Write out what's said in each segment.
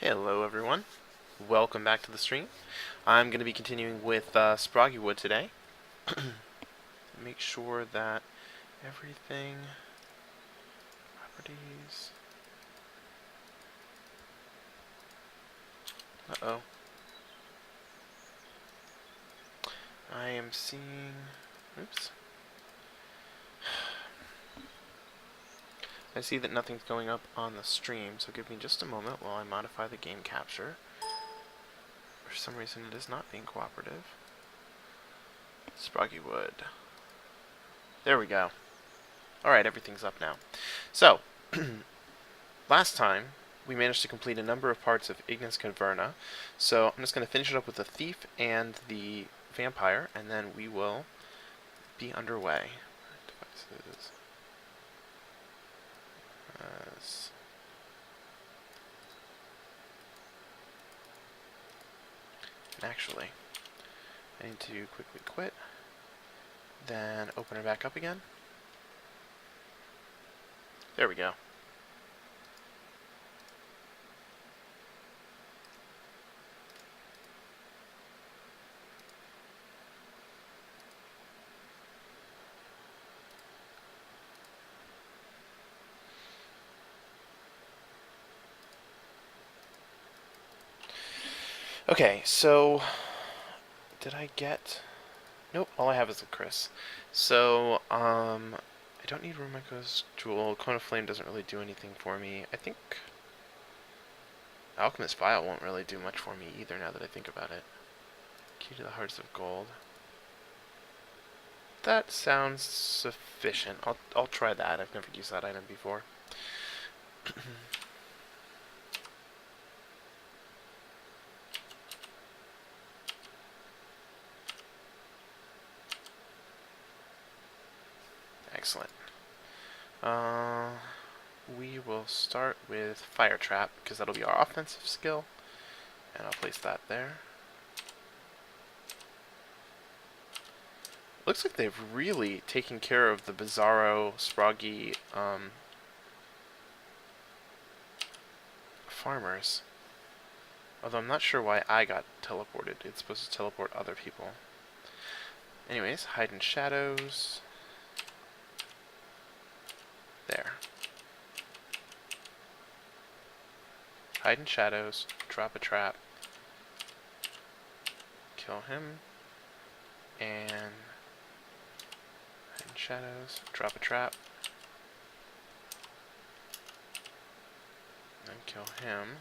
Hello everyone, welcome back to the stream. I'm going to be continuing with Sproggiwood today. Make sure that everything, properties, uh-oh, I am seeing, oops, I see that nothing's going up on the stream, so give me just a moment while I modify the game capture. For some reason it is not being cooperative. Sproggiwood. There we go. Alright, everything's up now. So, last time we managed to complete a number of parts of Ignis Caverna, so I'm just going to finish it up with the thief and the vampire, and then we will be underway. Devices. Actually, I need to quickly quit, then open it back up again. There we go. Okay, so did I get... Nope, all I have is a Chris. So, I don't need Rumiko's Jewel. Cone of Flame doesn't really do anything for me. I think Alchemist Vial won't really do much for me either now that I think about it. Key to the Hearts of Gold. That sounds sufficient. I'll try that. I've never used that item before. Excellent. We will start with Fire Trap, because that'll be our offensive skill. And I'll place that there. Looks like they've really taken care of the Bizarro Sproggy farmers. Although I'm not sure why I got teleported. It's supposed to teleport other people. Anyways, hide in shadows. There. Hide in shadows, drop a trap, kill him, and hide in shadows, drop a trap, and kill him.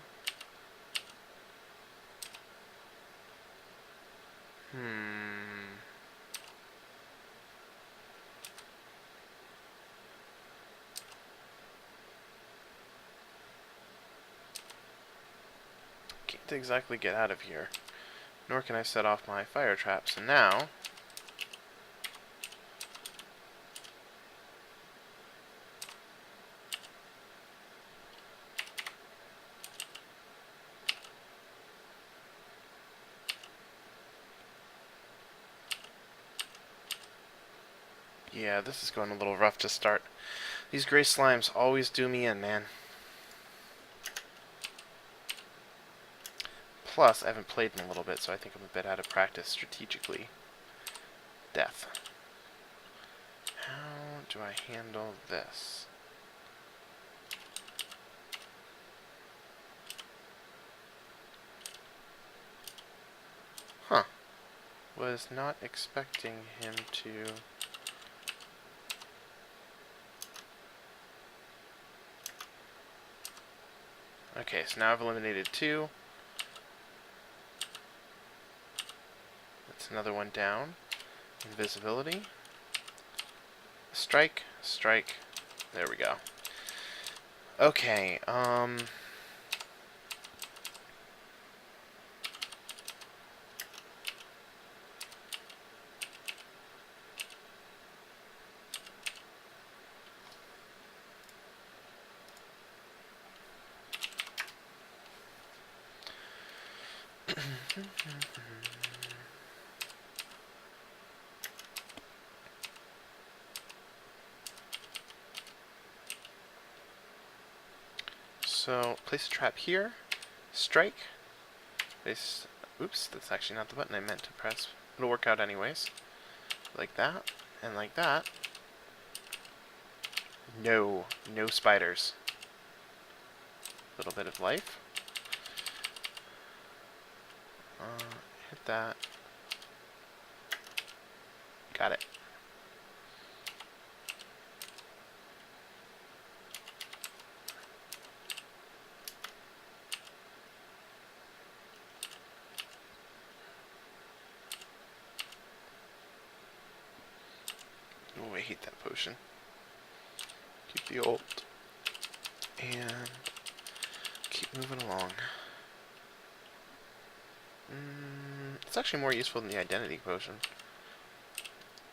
Can't exactly get out of here, nor can I set off my fire traps, and now yeah, this is going a little rough to start. These gray slimes always do me in, man. Plus, I haven't played in a little bit, so I think I'm a bit out of practice strategically. Death. How do I handle this? Huh. Was not expecting him to... Okay, so now I've eliminated 2. That's another one down. Invisibility. Strike, strike. There we go. Okay, so place a trap here, Strike. Oops, that's actually not the button I meant to press. It'll work out anyways. Like that, and like that. No spiders. Little bit of life. Hit that. Got it. Oh, I hate that potion. Keep the ult. And keep moving along. It's actually more useful than the identity potion.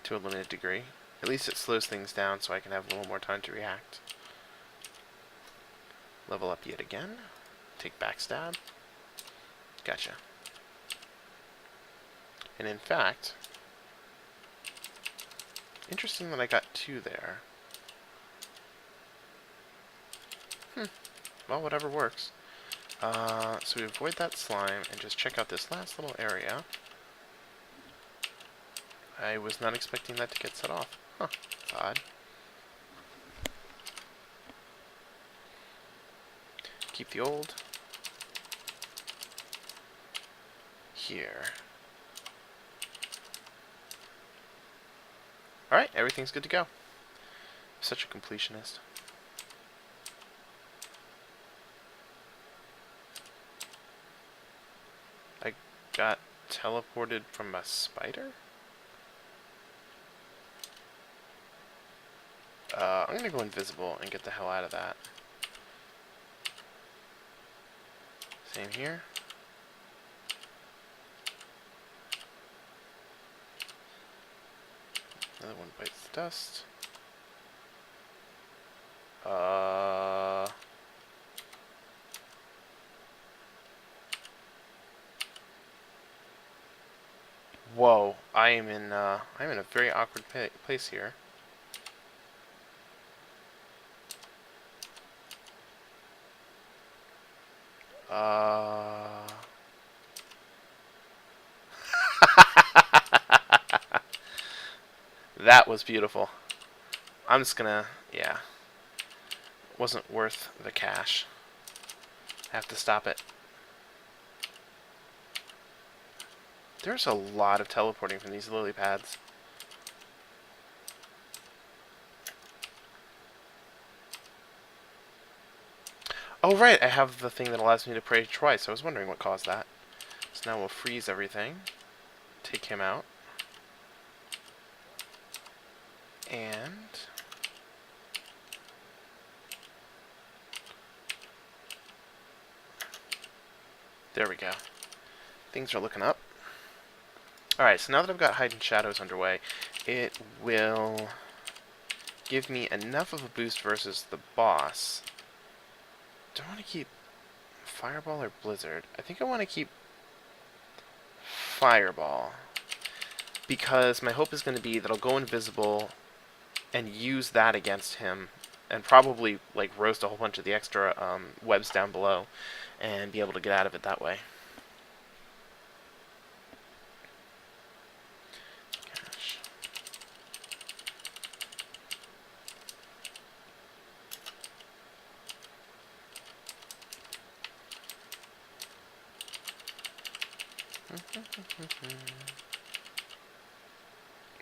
To a limited degree. At least it slows things down so I can have a little more time to react. Level up yet again. Take backstab. Gotcha. And in fact, interesting that I got 2 there. Well, whatever works. So we avoid that slime and just check out this last little area. I was not expecting that to get set off. Huh, that's odd. Keep the old. Here. Alright, everything's good to go. Such a completionist. I got teleported from a spider? I'm gonna go invisible and get the hell out of that. Same here. Another one bites the dust. Whoa, I'm in a very awkward place here. That was beautiful. I'm just gonna, yeah. Wasn't worth the cash. Have to stop it. There's a lot of teleporting from these lily pads. Oh right, I have the thing that allows me to pray twice. I was wondering what caused that. So now we'll freeze everything. Take him out. And there we go. Things are looking up. Alright, so now that I've got Hide and Shadows underway, it will give me enough of a boost versus the boss. Do I want to keep Fireball or Blizzard? I think I want to keep Fireball. Because my hope is going to be that I'll go invisible and use that against him. And probably like roast a whole bunch of the extra webs down below. And be able to get out of it that way.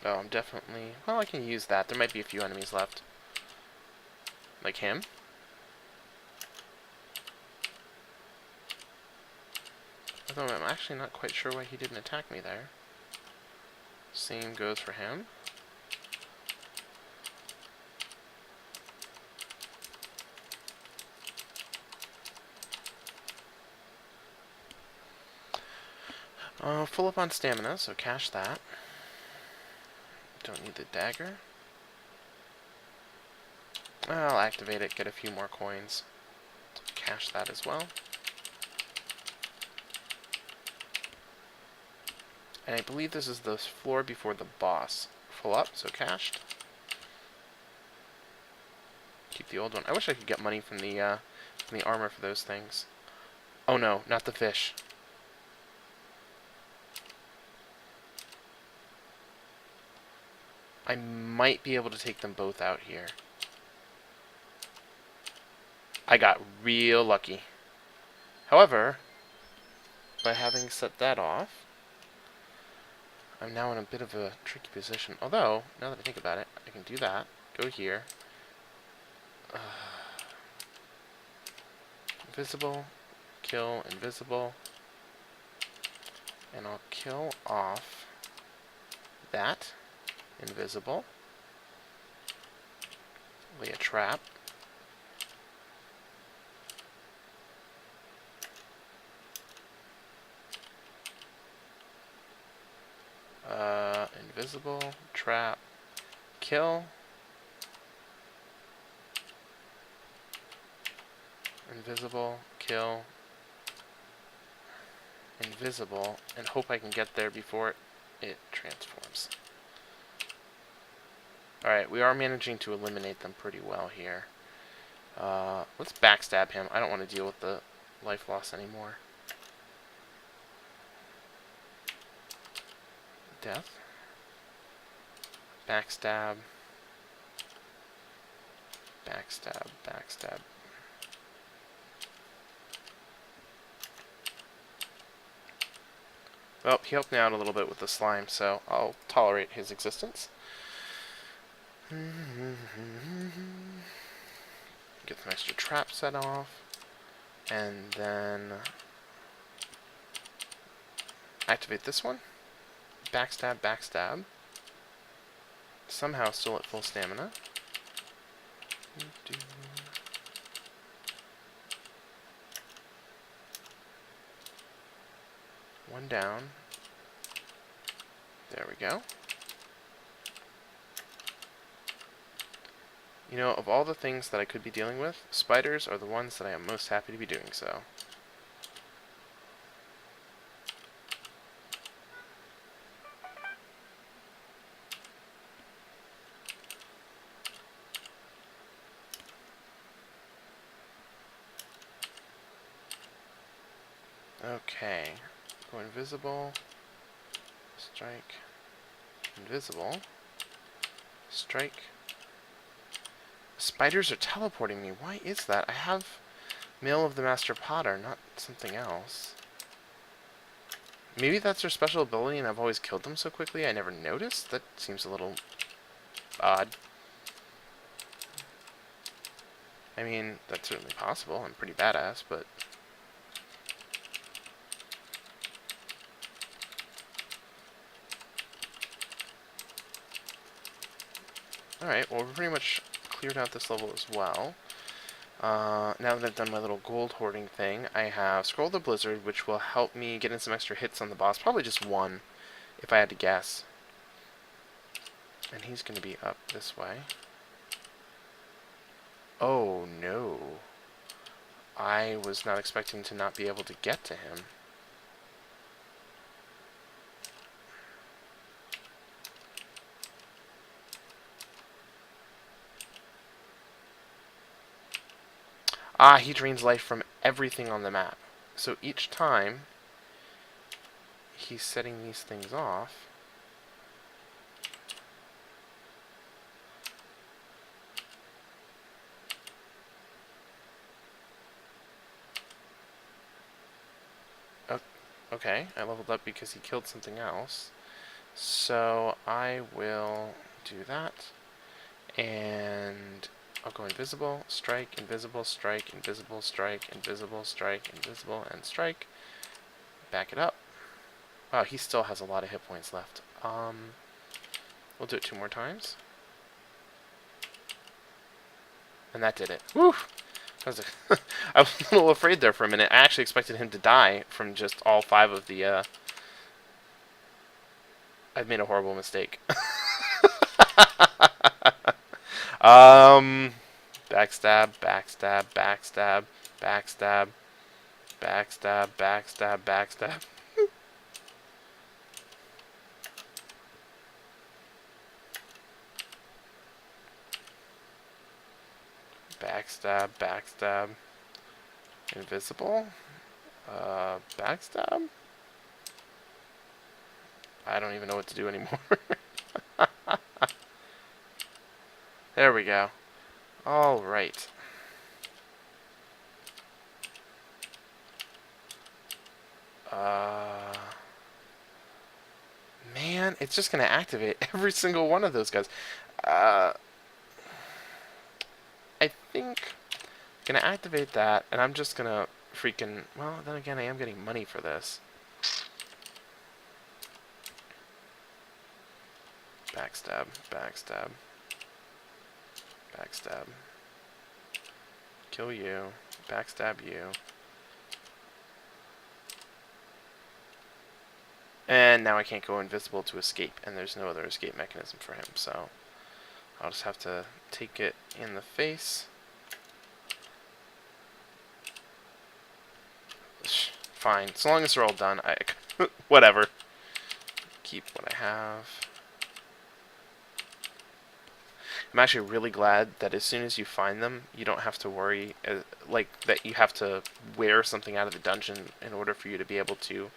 Oh, I'm definitely... Well, I can use that. There might be a few enemies left. Like him. Although I'm actually not quite sure why he didn't attack me there. Same goes for him. Full up on stamina, so cash that. Don't need the dagger. I'll activate it, get a few more coins. Cash that as well. And I believe this is the floor before the boss. Full up, so cashed. Keep the old one. I wish I could get money from the armor for those things. Oh no, not the fish. I might be able to take them both out here. I got real lucky. However, by having set that off, I'm now in a bit of a tricky position. Although, now that I think about it, I can do that. Go here. Invisible. Kill invisible. And I'll kill off that invisible. Lay a trap. Invisible, trap, kill. Invisible, kill. Invisible, and hope I can get there before it transforms. Alright, we are managing to eliminate them pretty well here. Let's backstab him. I don't want to deal with the life loss anymore. Death. Backstab. Backstab, backstab. Well, he helped me out a little bit with the slime, so I'll tolerate his existence. Get some extra trap set off. And then activate this one. Backstab, backstab. Somehow still at full stamina. One down. There we go. You know, of all the things that I could be dealing with, spiders are the ones that I am most happy to be doing so. Okay. Go invisible. Strike. Invisible. Strike. Spiders are teleporting me. Why is that? I have Mail of the Master Potter, not something else. Maybe that's their special ability and I've always killed them so quickly I never noticed? That seems a little odd. I mean, that's certainly possible. I'm pretty badass, but... Alright, well, we're pretty much cleared out this level as well. Now that I've done my little gold hoarding thing, I have Scroll of the Blizzard, which will help me get in some extra hits on the boss. Probably just one, if I had to guess. And he's going to be up this way. Oh, no. I was not expecting to not be able to get to him. Ah, he drains life from everything on the map. So each time he's setting these things off, okay, I leveled up because he killed something else. So I will do that. And I'll go invisible, strike, invisible, strike, invisible, strike, invisible, strike, invisible, and strike. Back it up. Wow, he still has a lot of hit points left. We'll do it 2 more times. And that did it. Woo! I was a little afraid there for a minute. I actually expected him to die from just all 5 of the, I've made a horrible mistake. Backstab, backstab, backstab, backstab, backstab, backstab, backstab. Backstab, backstab. Invisible. Backstab? I don't even know what to do anymore. There we go. Alright. Man, it's just going to activate every single one of those guys. I think I'm going to activate that, and I'm just going to freaking... Well, then again, I am getting money for this. Backstab, backstab, backstab. Kill you, backstab you. And now I can't go invisible to escape, and there's no other escape mechanism for him, so I'll just have to take it in the face. Fine, as long as they're all done, whatever. Keep what I have. I'm actually really glad that as soon as you find them, you don't have to worry, like, that you have to wear something out of the dungeon in order for you to be able to,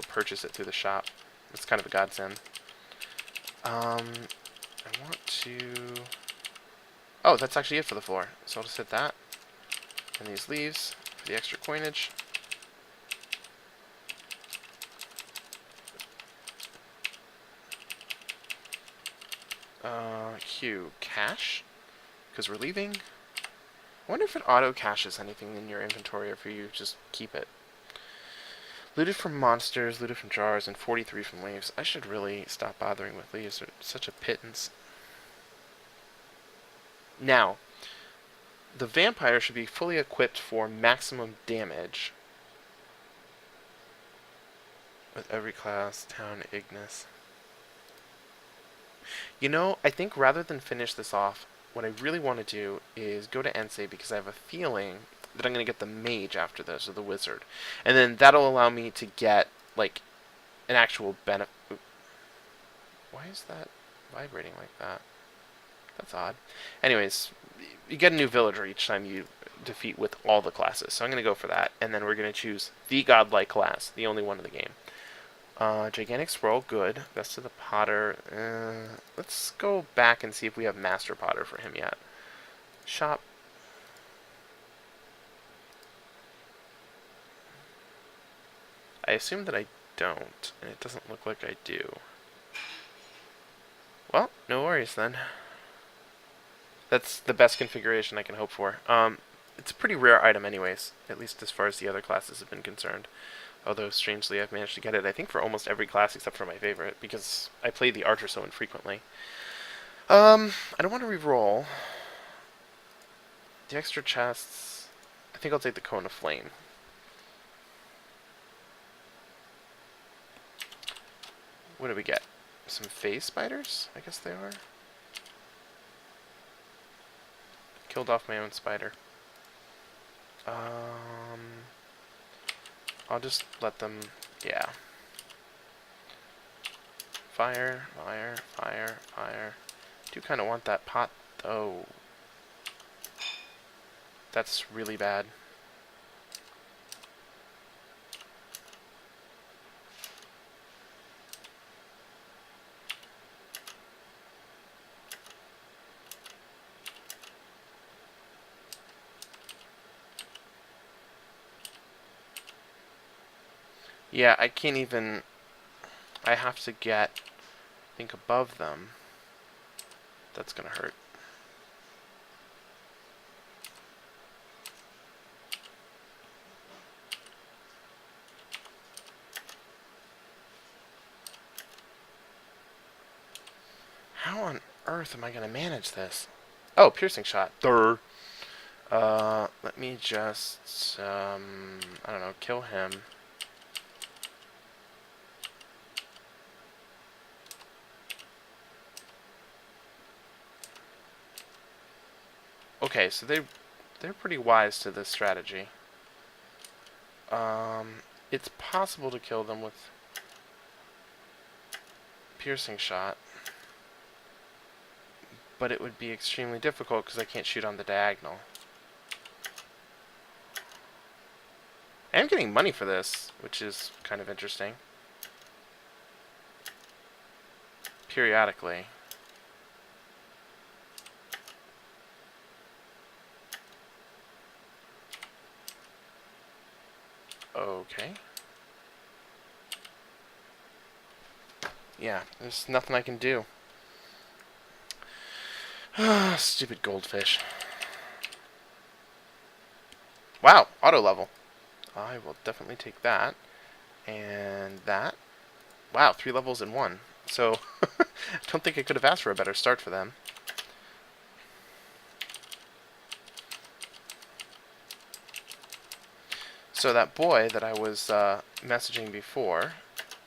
purchase it through the shop. It's kind of a godsend. I want to... Oh, that's actually it for the floor. So I'll just hit that. And these leaves for the extra coinage. Q. Cash? Because we're leaving. I wonder if it auto-caches anything in your inventory or if you just keep it. Looted from monsters, looted from jars, and 43 from leaves. I should really stop bothering with leaves. They're such a pittance. Now, the vampire should be fully equipped for maximum damage. With every class, town, Ignis. You know, I think rather than finish this off, what I really want to do is go to Ensei because I have a feeling that I'm going to get the mage after this, or the wizard. And then that'll allow me to get, like, an actual benefit. Why is that vibrating like that? That's odd. Anyways, you get a new villager each time you defeat with all the classes. So I'm going to go for that. And then we're going to choose the godlike class, the only one in the game. Gigantic Scroll, good. Best of the Potter. Let's go back and see if we have Master Potter for him yet. Shop. I assume that I don't, and it doesn't look like I do. Well, no worries then. That's the best configuration I can hope for. It's a pretty rare item anyways, at least as far as the other classes have been concerned. Although, strangely, I've managed to get it, I think, for almost every class except for my favorite, because I play the Archer so infrequently. I don't want to re-roll. The extra chests... I think I'll take the Cone of Flame. What do we get? Some phase spiders? I guess they are. Killed off my own spider. I'll just let them... Yeah. Fire, fire, fire, fire. I do kind of want that pot, though. That's really bad. Yeah, I can't even... I have to get, I think, above them. That's gonna hurt. How on earth am I gonna manage this? Oh, piercing shot. Durr. Let me just, I don't know, kill him. Okay, so they're pretty wise to this strategy. It's possible to kill them with piercing shot, but it would be extremely difficult because I can't shoot on the diagonal. I am getting money for this, which is kind of interesting. Periodically. Okay. Yeah, there's nothing I can do. Stupid goldfish. Wow, auto level. I will definitely take that. And that. Wow, 3 levels in 1. So, I don't think I could have asked for a better start for them. So that boy that I was messaging before,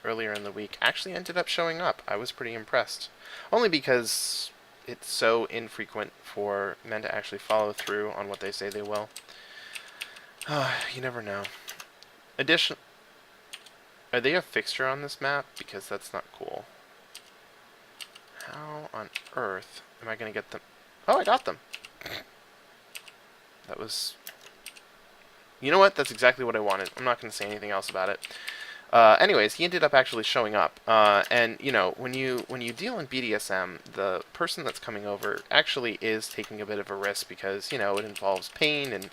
earlier in the week, actually ended up showing up. I was pretty impressed. Only because it's so infrequent for men to actually follow through on what they say they will. You never know. Are they a fixture on this map? Because that's not cool. How on earth am I going to get them? Oh, I got them. That was... You know what? That's exactly what I wanted. I'm not going to say anything else about it. Anyways, he ended up actually showing up. And, you know, when you deal in BDSM, the person that's coming over actually is taking a bit of a risk because, you know, it involves pain and...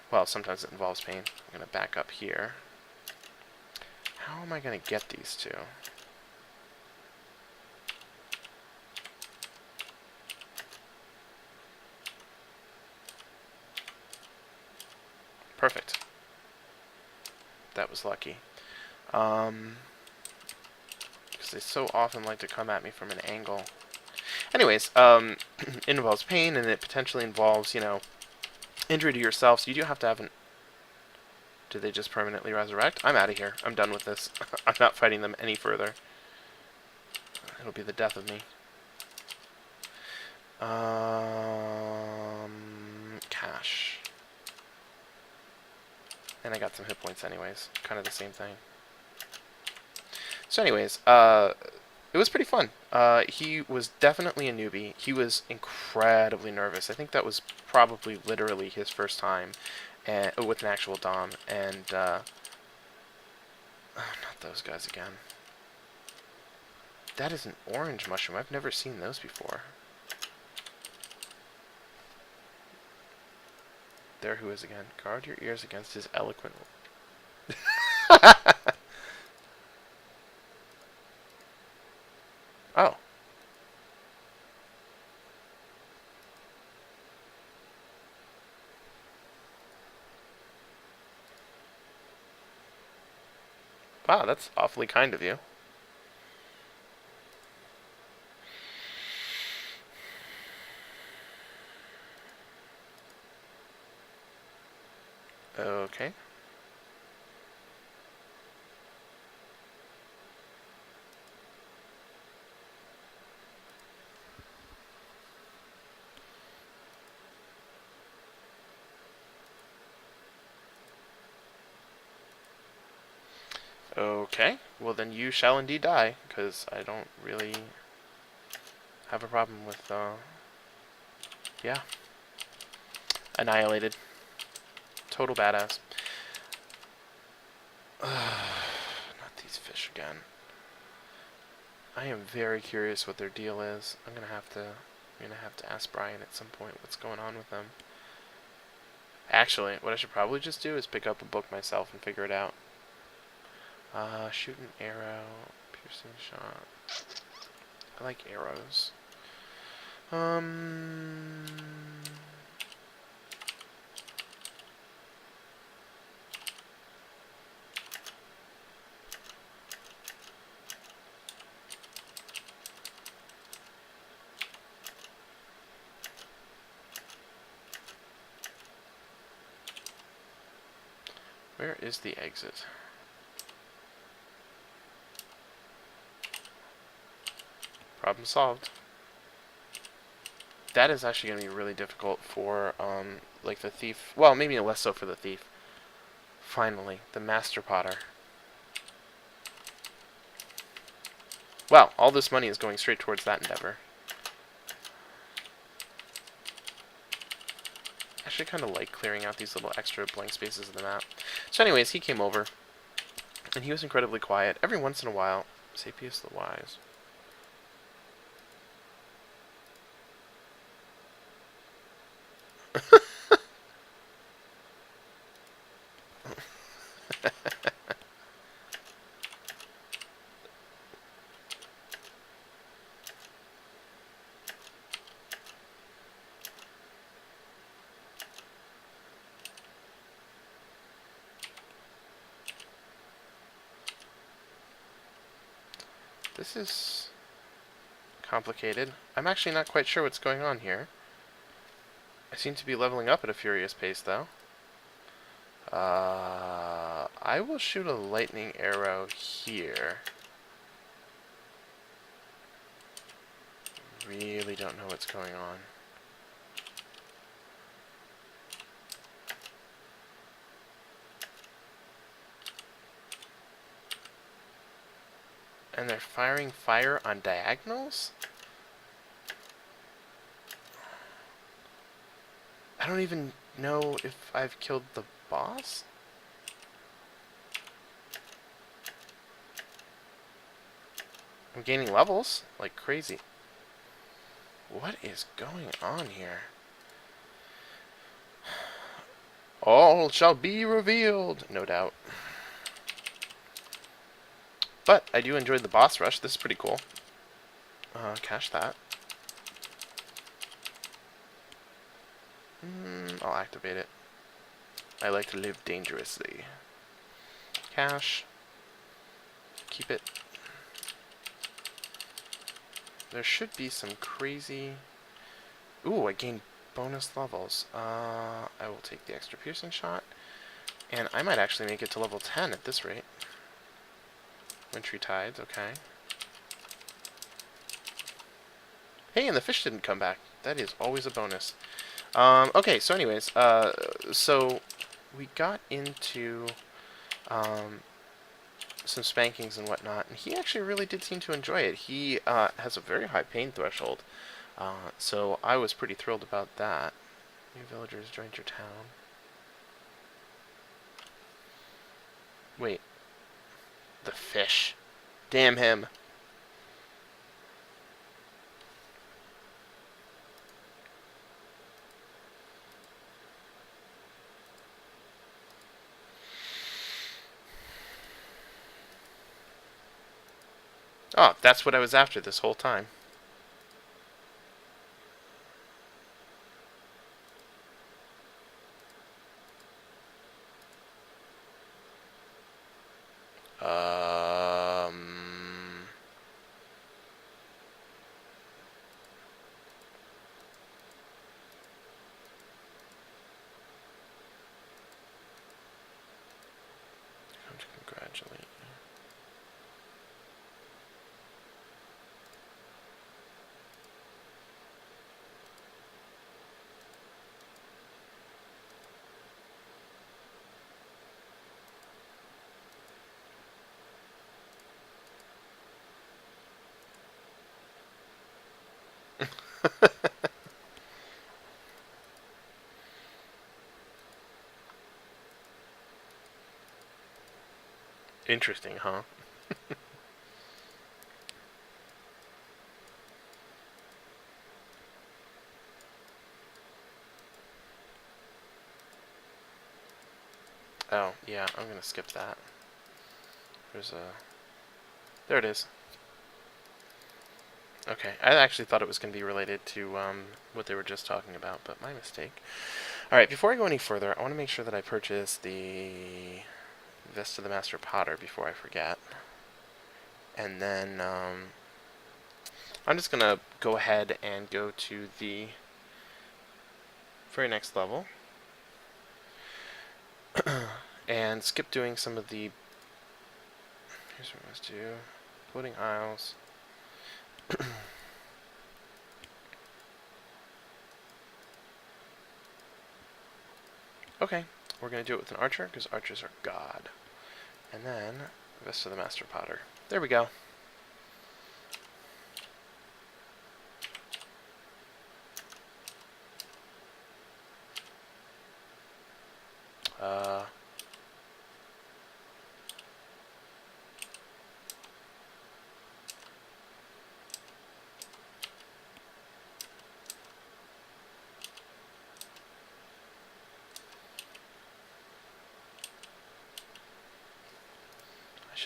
Well, sometimes it involves pain. I'm going to back up here. How am I going to get these two? Perfect. That was lucky. Because they so often like to come at me from an angle. Anyways, it involves pain, and it potentially involves, you know, injury to yourself, so you do have to have an... Do they just permanently resurrect? I'm out of here. I'm done with this. I'm not fighting them any further. It'll be the death of me. Cash. And I got some hit points anyways. Kind of the same thing. So anyways, it was pretty fun. He was definitely a newbie. He was incredibly nervous. I think that was probably literally his first time with an actual Dom. And, not those guys again. That is an orange mushroom. I've never seen those before. There who is again. Guard your ears against his eloquent... Oh. Wow, that's awfully kind of you. Okay. Okay, well then you shall indeed die, because I don't really have a problem with, yeah. Annihilated. Total badass. Not these fish again. I am very curious what their deal is. I'm gonna have to ask Brian at some point what's going on with them. Actually, what I should probably just do is pick up a book myself and figure it out. Shoot an arrow, piercing shot. I like arrows. Where is the exit? Problem solved. That is actually going to be really difficult for, like the thief. Well, maybe less so for the thief. Finally, the master potter. Well, all this money is going straight towards that endeavor. actually kind of like clearing out these little extra blank spaces of the map. So anyways, he came over, and he was incredibly quiet. Every once in a while, Sapius the Wise. This is complicated. I'm actually not quite sure what's going on here. I seem to be leveling up at a furious pace, though. I will shoot a lightning arrow here. Really don't know what's going on. And they're firing fire on diagonals? I don't even know if I've killed the boss? I'm gaining levels like crazy. What is going on here? All shall be revealed, no doubt. But I do enjoy the boss rush. This is pretty cool. Cache that. I'll activate it. I like to live dangerously. Cache. Keep it. There should be some crazy... Ooh, I gained bonus levels. I will take the extra piercing shot. And I might actually make it to level 10 at this rate. Wintry Tides, okay. Hey, and the fish didn't come back. That is always a bonus. Okay, so anyways, so we got into some spankings and whatnot, and he actually really did seem to enjoy it. He has a very high pain threshold, so I was pretty thrilled about that. New villagers joined your town. Wait. The fish. Damn him. Oh, that's what I was after this whole time. Come to congratulate you. Interesting, huh? Oh, yeah, I'm gonna skip that. There's a... There it is. Okay, I actually thought it was going to be related to what they were just talking about, but my mistake. Alright, before I go any further, I want to make sure that I purchase the Vest of the Master Potter before I forget. And then I'm just going to go ahead and go to the very next level. And skip doing some of the... Here's what I must do. Floating Isles. Okay, we're going to do it with an archer, because archers are god. And then, Vest of the Master Potter. There we go.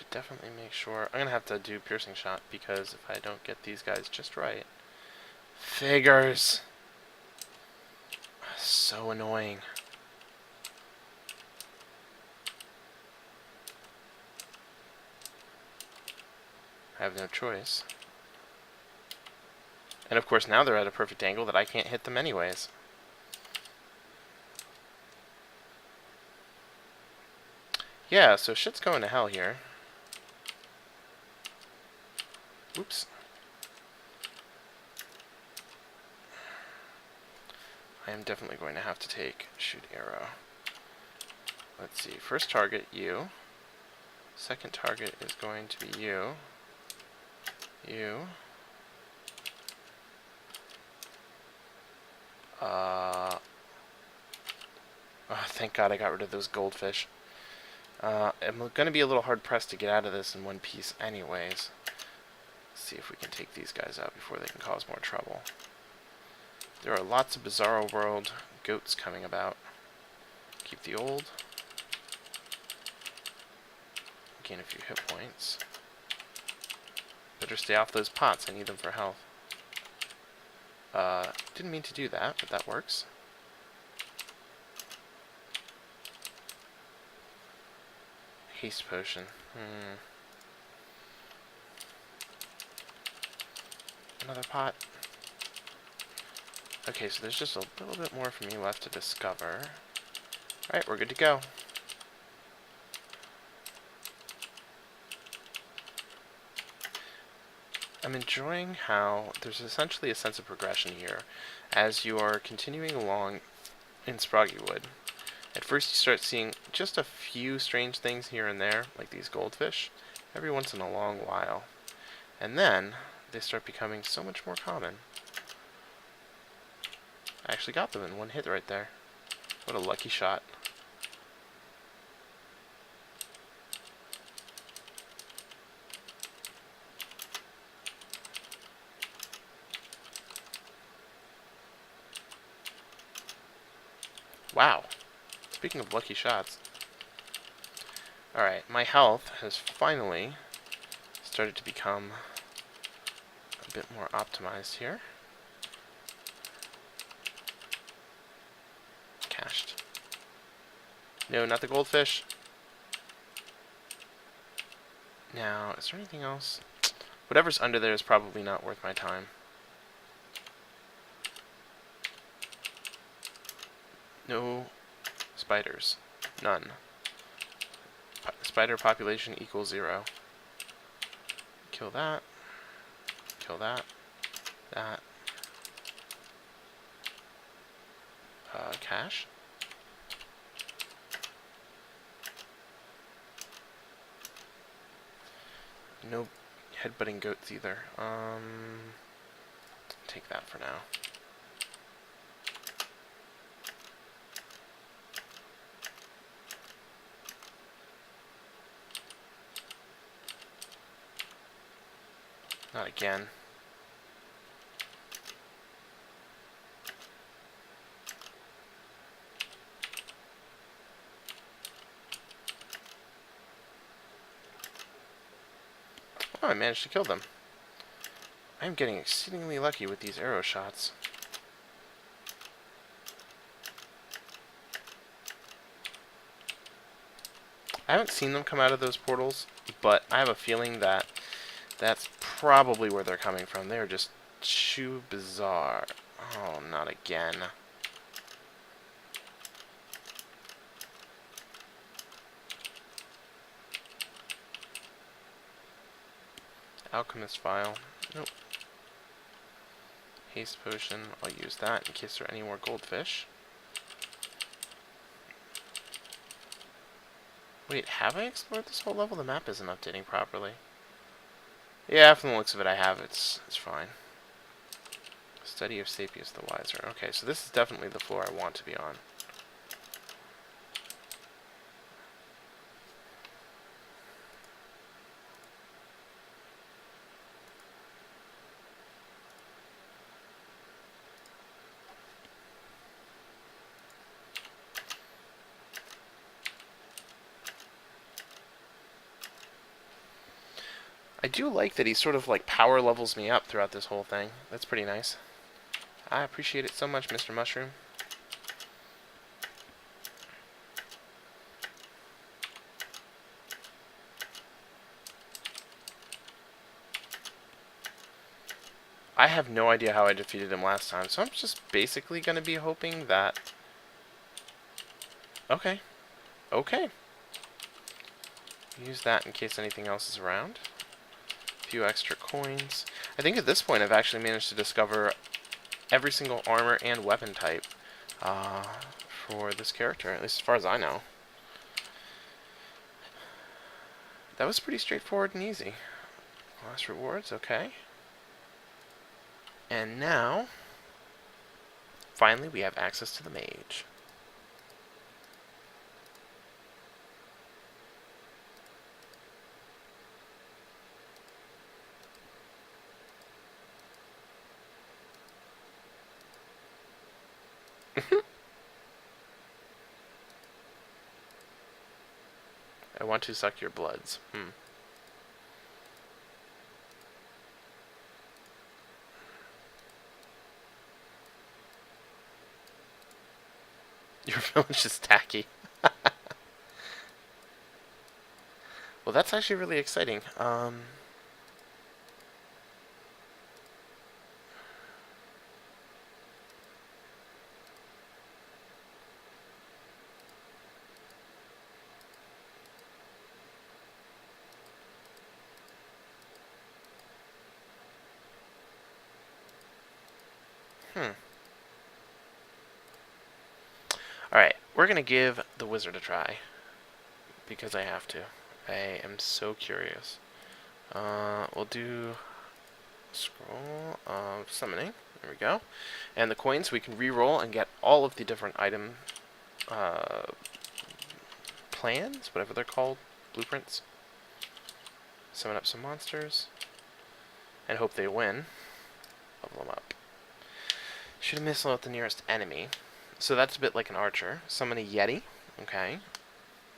should definitely make sure. I'm gonna have to do piercing shot because if I don't get these guys just right. Figures! So annoying. I have no choice. And of course now they're at a perfect angle that I can't hit them anyways. Yeah, so shit's going to hell here. Oops. I am definitely going to have to take shoot arrow. Let's see. First target, you. Second target is going to be you. You. Oh, thank God I got rid of those goldfish. I'm going to be a little hard-pressed to get out of this in one piece anyways. Let's see if we can take these guys out before they can cause more trouble. There are lots of Bizarro World goats coming about. Keep the old. Gain a few hit points. Better stay off those pots, I need them for health. Didn't mean to do that, but that works. Haste potion. Another pot. Okay, so there's just a little bit more for me left to discover. Alright, we're good to go. I'm enjoying how there's essentially a sense of progression here as you are continuing along in Sproggiwood. At first you start seeing just a few strange things here and there, like these goldfish, every once in a long while. And then they start becoming so much more common. I actually got them in one hit right there. What a lucky shot. Wow. Speaking of lucky shots. Alright, my health has finally started to become a bit more optimized here. Cached. No, not the goldfish. Now, is there anything else? Whatever's under there is probably not worth my time. No spiders. None. Spider population equals 0. Kill that. Kill that. That. Cash. No headbutting goats either. Take that for now. Not again. Oh, I managed to kill them. I am getting exceedingly lucky with these arrow shots. I haven't seen them come out of those portals, but I have a feeling that that's probably where they're coming from. They're just too bizarre. Oh, not again. Alchemist vial. Nope. Haste potion. I'll use that in case there are any more goldfish. Wait, have I explored this whole level? The map isn't updating properly. Yeah, from the looks of it, I have. It's fine. Study of Sapius the Wiser. Okay, so this is definitely the floor I want to be on. I do like that he sort of like power levels me up throughout this whole thing. That's pretty nice. I appreciate it so much, Mr. Mushroom. I have no idea how I defeated him last time, so I'm just basically going to be hoping that... Okay. Okay. Use that in case anything else is around. A few extra coins. I think at this point I've actually managed to discover every single armor and weapon type for this character, at least as far as I know. That was pretty straightforward and easy. Last rewards, okay. And now, finally, we have access to the mage. I want to suck your bloods. Your village is tacky. Well, that's actually really exciting. Alright, we're going to give the wizard a try. Because I have to. I am so curious. We'll do scroll of summoning. There we go. And the coins we can re-roll and get all of the different item plans, whatever they're called, blueprints. Summon up some monsters. And hope they win. Level them up. Shoot a missile at the nearest enemy. So that's a bit like an archer. Summon a yeti. Okay.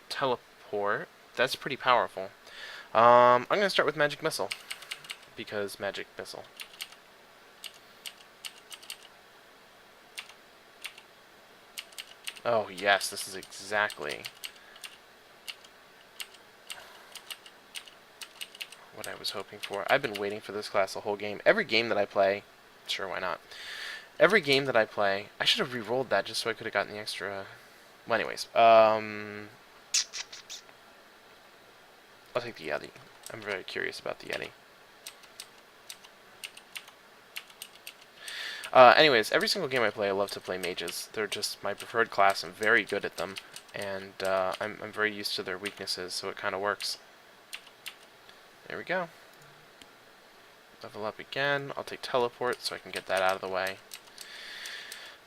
Teleport. That's pretty powerful. I'm going to start with magic missile. Because magic missile. Oh yes, this is exactly what I was hoping for. I've been waiting for this class the whole game. Every game that I play, sure, why not? Every game that I play, I should have re-rolled that just so I could have gotten the extra... Well, anyways, I'll take the Yeti. I'm very curious about the Yeti. Anyways, every single game I play, I love to play mages. They're just my preferred class. I'm very good at them, and I'm very used to their weaknesses, so it kind of works. There we go. Level up again. I'll take teleport so I can get that out of the way.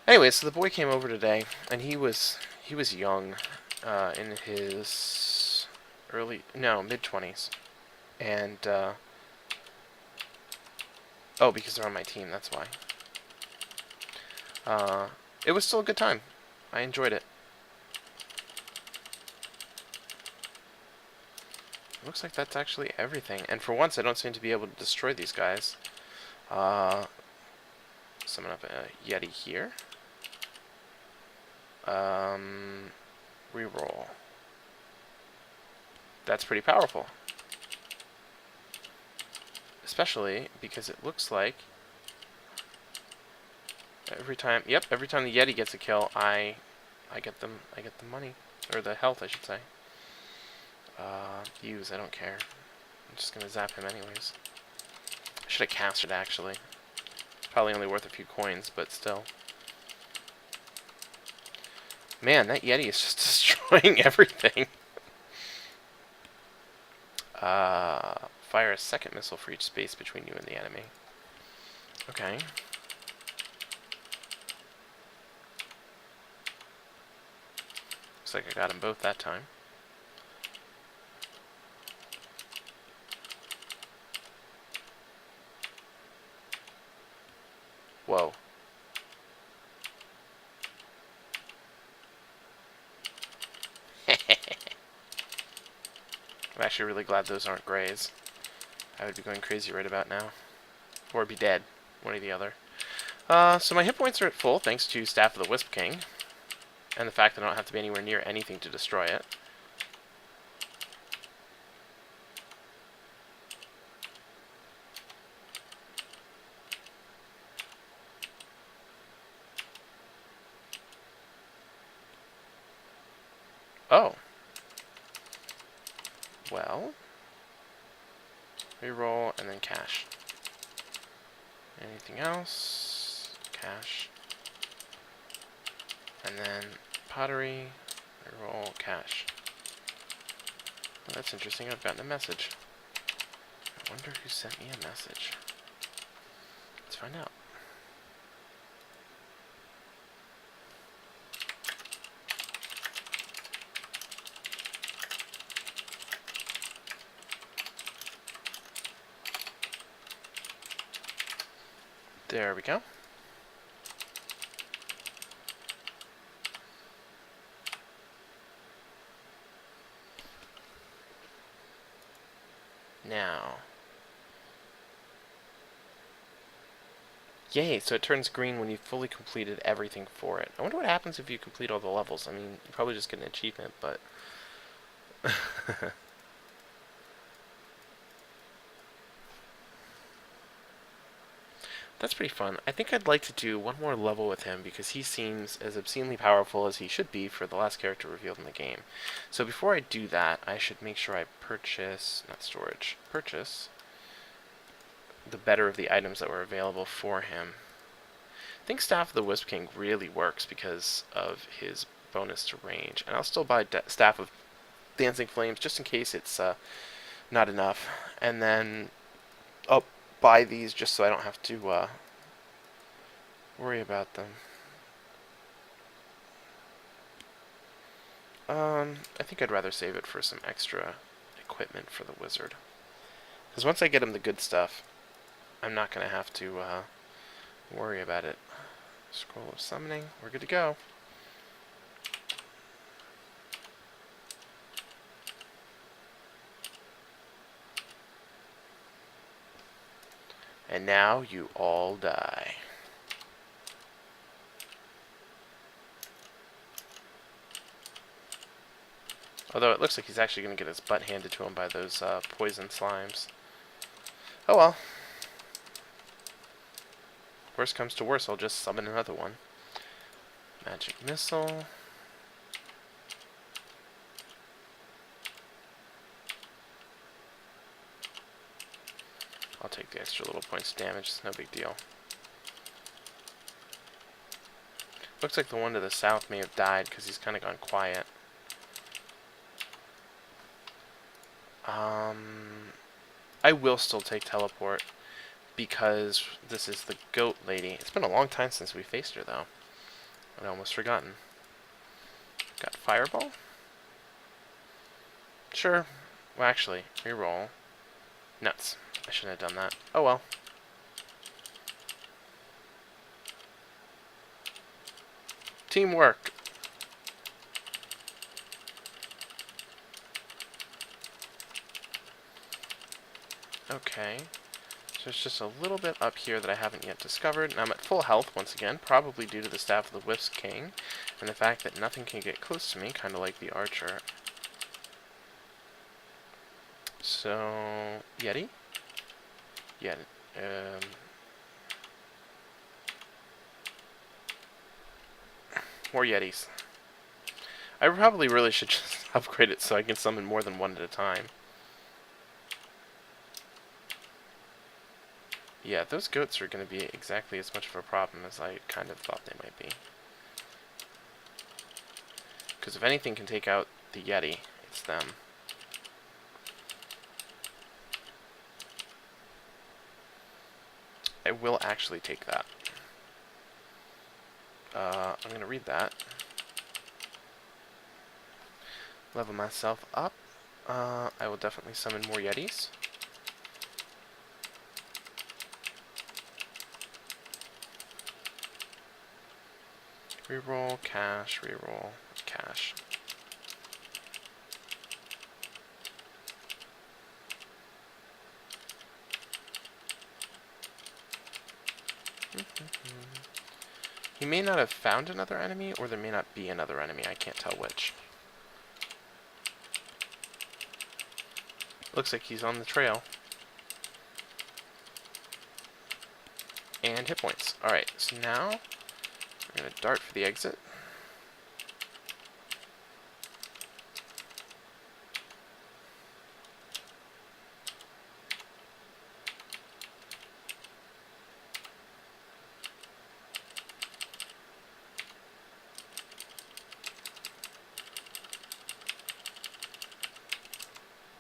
Anyway, so the boy came over today, and he was young, in his mid-20s, and oh, because they're on my team, that's why. It was still a good time. I enjoyed it. Looks like that's actually everything, and for once I don't seem to be able to destroy these guys. Summon up a Yeti here. Reroll. That's pretty powerful. Especially because it looks like every time the Yeti gets a kill, I get the money, or the health, I should say. Use, I don't care. I'm just gonna zap him anyways. I should have cast it actually. It's probably only worth a few coins, but still. Man, that Yeti is just destroying everything. Fire a second missile for each space between you and the enemy. Okay. Looks like I got them both that time. Whoa. I'm actually really glad those aren't grays. I would be going crazy right about now. Or be dead. One or the other. So my hit points are at full, thanks to Staff of the Wisp King. And the fact that I don't have to be anywhere near anything to destroy it. Oh. Well. Reroll and then cash. Anything else? Cash. And then pottery. Reroll, cash. Well, that's interesting. I've gotten a message. I wonder who sent me a message. Let's find out. There we go. Now. Yay, so it turns green when you've fully completed everything for it. I wonder what happens if you complete all the levels. I mean, you probably just get an achievement, but... That's pretty fun. I think I'd like to do one more level with him because he seems as obscenely powerful as he should be for the last character revealed in the game. So before I do that, I should make sure I purchase, not storage, purchase the better of the items that were available for him. I think Staff of the Wisp King really works because of his bonus to range. And I'll still buy Staff of Dancing Flames just in case it's not enough. And then I'll buy these just so I don't have to worry about them. I think I'd rather save it for some extra equipment for the wizard. Because once I get him the good stuff, I'm not going to have to worry about it. Scroll of Summoning, we're good to go. And now you all die. Although it looks like he's actually going to get his butt handed to him by those poison slimes. Oh well. Worst comes to worst, I'll just summon another one. Magic Missile. I'll take the extra little points of damage, it's no big deal. Looks like the one to the south may have died because he's kind of gone quiet. I will still take teleport because this is the goat lady. It's been a long time since we faced her though. I'd almost forgotten. Got fireball? Sure. Well, actually, reroll. Nuts. I shouldn't have done that. Oh well. Teamwork. Okay. So it's just a little bit up here that I haven't yet discovered, and I'm at full health once again, probably due to the Staff of the Wisp King, and the fact that nothing can get close to me, kind of like the archer. So, Yeti? Yeah, more Yetis. I probably really should just upgrade it so I can summon more than one at a time. Yeah, those goats are going to be exactly as much of a problem as I kind of thought they might be. Because if anything can take out the Yeti, it's them. I will actually take that. I'm going to read that. Level myself up. I will definitely summon more Yetis. Reroll, cash, reroll, cash. He may not have found another enemy, or there may not be another enemy. I can't tell which. Looks like he's on the trail. And hit points. Alright, so now we're going to dart for the exit.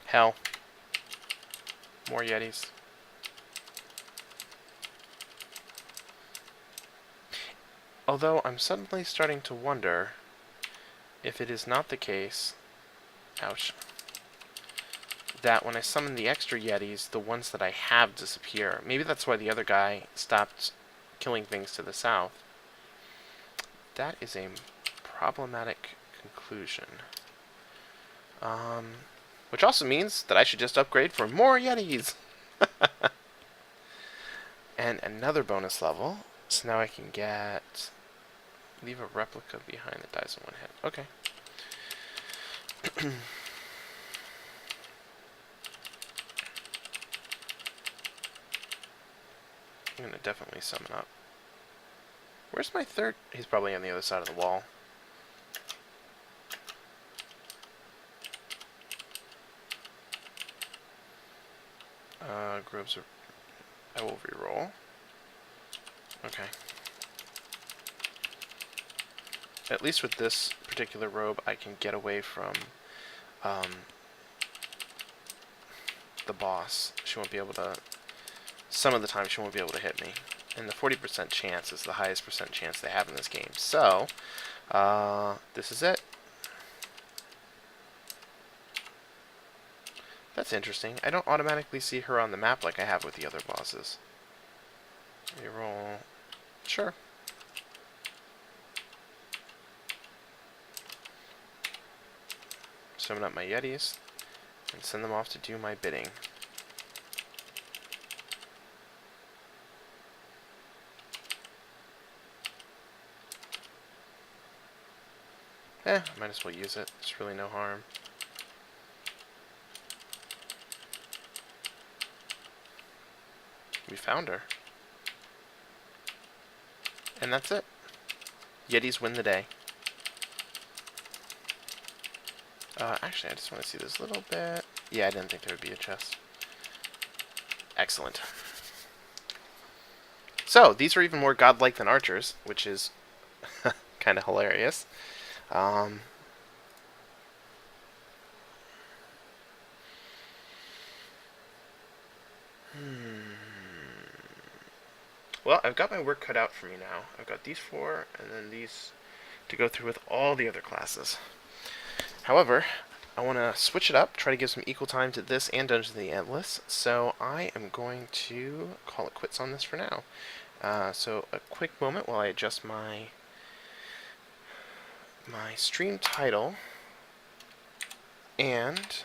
Hell. More Yetis. Although I'm suddenly starting to wonder if it is not the case, ouch, that when I summon the extra Yetis, the ones that I have disappear. Maybe that's why the other guy stopped killing things to the south. That is a problematic conclusion. Which also means that I should just upgrade for more Yetis! And another bonus level. So now I can get... leave a replica behind that dies in one hit. Okay. I'm going to definitely summon up. Where's my third? He's probably on the other side of the wall. Groves are... I will reroll. Okay. At least with this particular robe, I can get away from the boss. She won't be able to... some of the time she won't be able to hit me. And the 40% chance is the highest percent chance they have in this game. So, this is it. That's interesting. I don't automatically see her on the map like I have with the other bosses. Reroll. Sure. Summon up my Yetis and send them off to do my bidding. Might as well use it. There's really no harm. We found her. And that's it. Yetis win the day. Actually, I just want to see this little bit. Yeah, I didn't think there would be a chest. Excellent. So, these are even more godlike than archers, which is kind of hilarious. Well, I've got my work cut out for me now. I've got these 4, and then these to go through with all the other classes. However, I want to switch it up, try to give some equal time to this and Dungeons of the Endless, so I am going to call it quits on this for now. So a quick moment while I adjust my stream title, and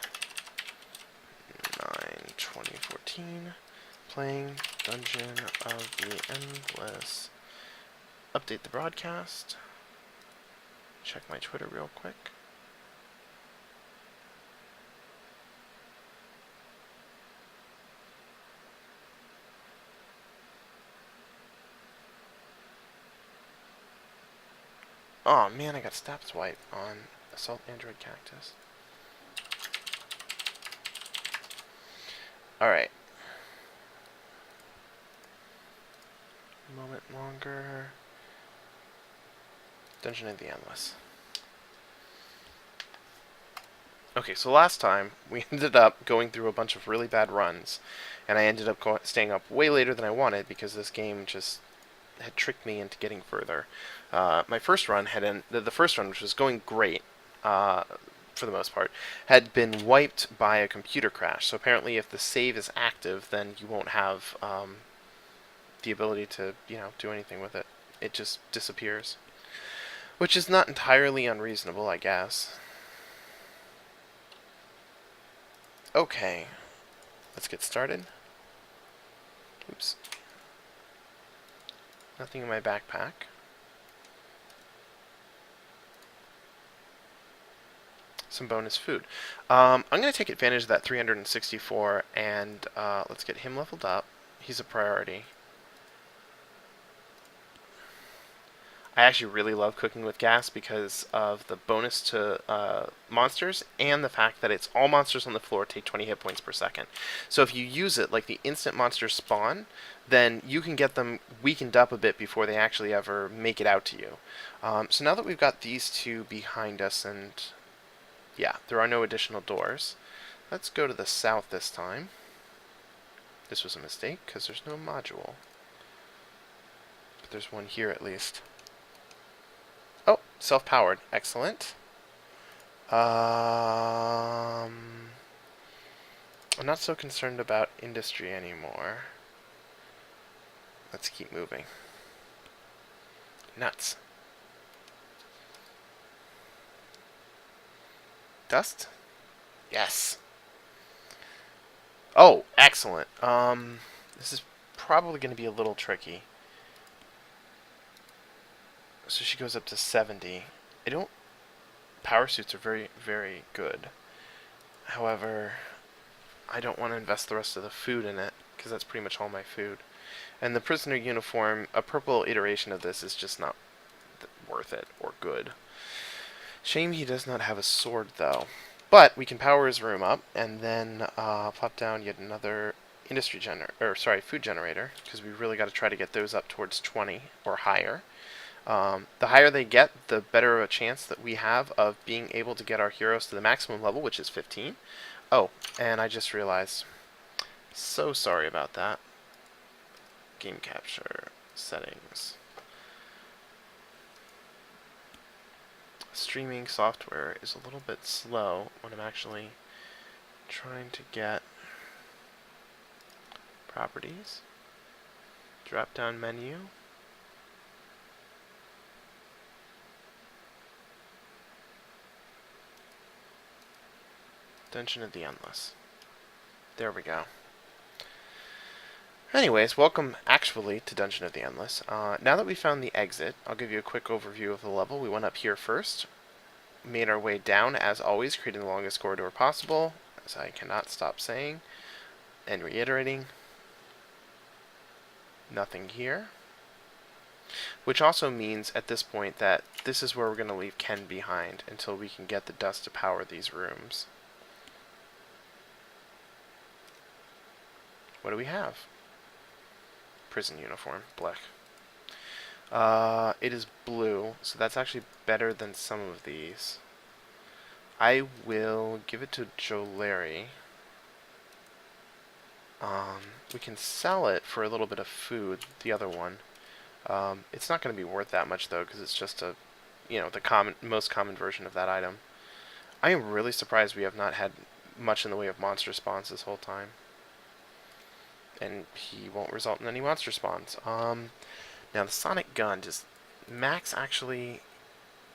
9/2014, playing Dungeon of the Endless. Update the broadcast. Check my Twitter real quick. Oh man, I got stab swipe on Assault Android Cactus. Alright. A moment longer. Dungeon of the Endless. Okay, so last time we ended up going through a bunch of really bad runs, and I ended up staying up way later than I wanted because this game just had tricked me into getting further. My first run the first run, which was going great for the most part, had been wiped by a computer crash. So apparently, if the save is active, then you won't have the ability to do anything with it. It just disappears, which is not entirely unreasonable, I guess. Okay, let's get started. Oops. Nothing in my backpack. Some bonus food. I'm going to take advantage of that 364 and let's get him leveled up. He's a priority. I actually really love cooking with gas because of the bonus to monsters and the fact that it's all monsters on the floor take 20 hit points per second. So if you use it like the instant monsters spawn, then you can get them weakened up a bit before they actually ever make it out to you. So now that we've got these two behind us and yeah, there are no additional doors, let's go to the south this time. This was a mistake because there's no module. But there's one here at least. Oh, self-powered. Excellent. I'm not so concerned about industry anymore. Let's keep moving. Nuts. Dust? Yes. Oh, excellent. This is probably going to be a little tricky. So she goes up to 70. Power suits are very, very good. However, I don't want to invest the rest of the food in it, because that's pretty much all my food. And the prisoner uniform, a purple iteration of this is just not worth it or good. Shame he does not have a sword, though. But we can power his room up, and then plop down yet another food generator, because we really got to try to get those up towards 20 or higher. The higher they get, the better of a chance that we have of being able to get our heroes to the maximum level, which is 15. Oh, and I just realized. So sorry about that. Game capture settings. Streaming software is a little bit slow when I'm actually trying to get properties. Drop down menu. Dungeon of the Endless. There we go. Anyways, welcome actually to Dungeon of the Endless. Now that we found the exit, I'll give you a quick overview of the level. We went up here first, made our way down as always, creating the longest corridor possible, as I cannot stop saying and reiterating. Nothing here. Which also means at this point that this is where we're going to leave Ken behind until we can get the dust to power these rooms. What do we have? Prison uniform. Blech. It is blue, so that's actually better than some of these. I will give it to Joe Larry. We can sell it for a little bit of food, the other one. It's not going to be worth that much, though, because it's just a, the most common version of that item. I am really surprised we have not had much in the way of monster spawns this whole time. And he won't result in any monster spawns. Now the sonic gun, does max actually...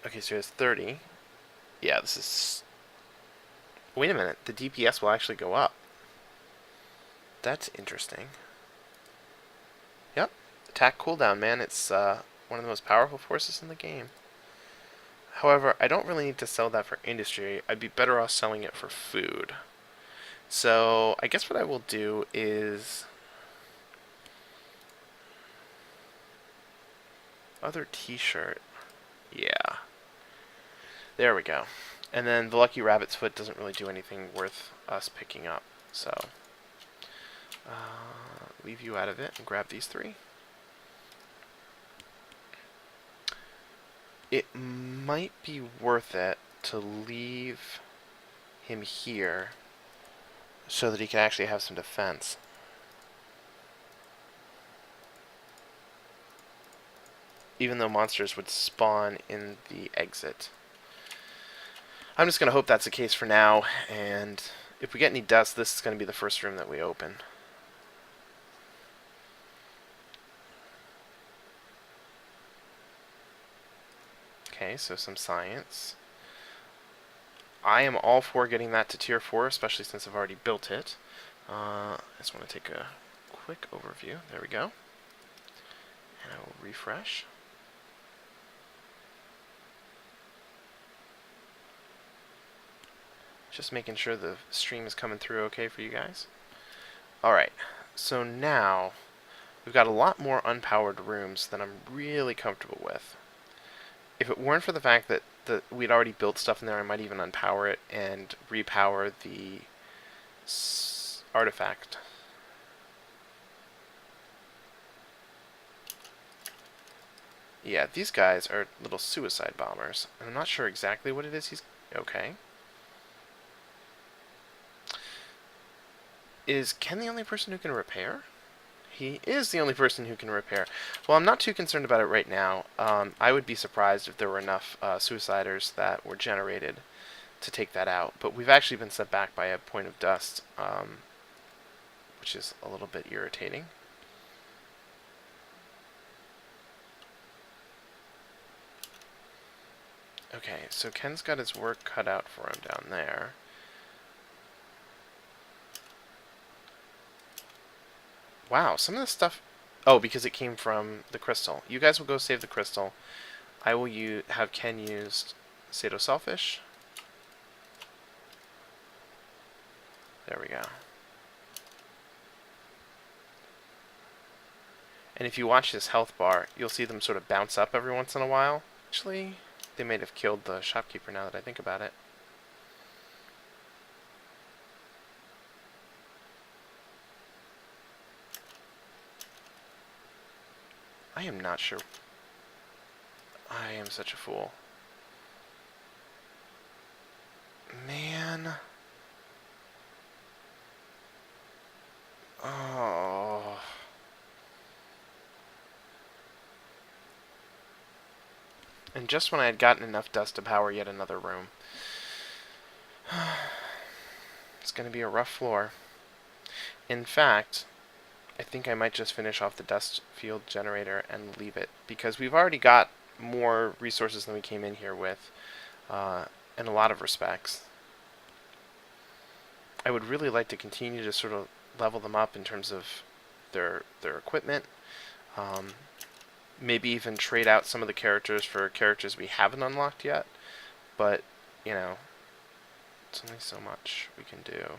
Okay, so he has 30. Yeah, this is... Wait a minute, the DPS will actually go up. That's interesting. Yep, attack cooldown, man. It's one of the most powerful forces in the game. However, I don't really need to sell that for industry. I'd be better off selling it for food. So, I guess what I will do is... Other t-shirt. Yeah. There we go. And then the Lucky Rabbit's Foot doesn't really do anything worth us picking up. So, leave you out of it and grab these three. It might be worth it to leave him here so that he can actually have some defense. Even though monsters would spawn in the exit. I'm just going to hope that's the case for now, and if we get any dust, this is going to be the first room that we open. Okay, so some science. I am all for getting that to tier 4, especially since I've already built it. I just want to take a quick overview. There we go. And I will refresh. Just making sure the stream is coming through okay for you guys. Alright, so now we've got a lot more unpowered rooms than I'm really comfortable with. If it weren't for the fact that we'd already built stuff in there, I might even unpower it and repower the artifact. Yeah, these guys are little suicide bombers. I'm not sure exactly what it is he's... Okay. Is Ken the only person who can repair? He is the only person who can repair. Well, I'm not too concerned about it right now. I would be surprised if there were enough suiciders that were generated to take that out. But we've actually been set back by a point of dust, which is a little bit irritating. Okay, so Ken's got his work cut out for him down there. Wow, some of the stuff... Oh, because it came from the crystal. You guys will go save the crystal. I will have Ken use Sato Selfish. There we go. And if you watch this health bar, you'll see them sort of bounce up every once in a while. Actually, they might have killed the shopkeeper now that I think about it. I am not sure. I am such a fool. Man. Oh. And just when I had gotten enough dust to power yet another room. It's going to be a rough floor. In fact, I think I might just finish off the dust field generator and leave it, because we've already got more resources than we came in here with, in a lot of respects. I would really like to continue to sort of level them up in terms of their equipment. Maybe even trade out some of the characters for characters we haven't unlocked yet. But, you know, it's only so much we can do.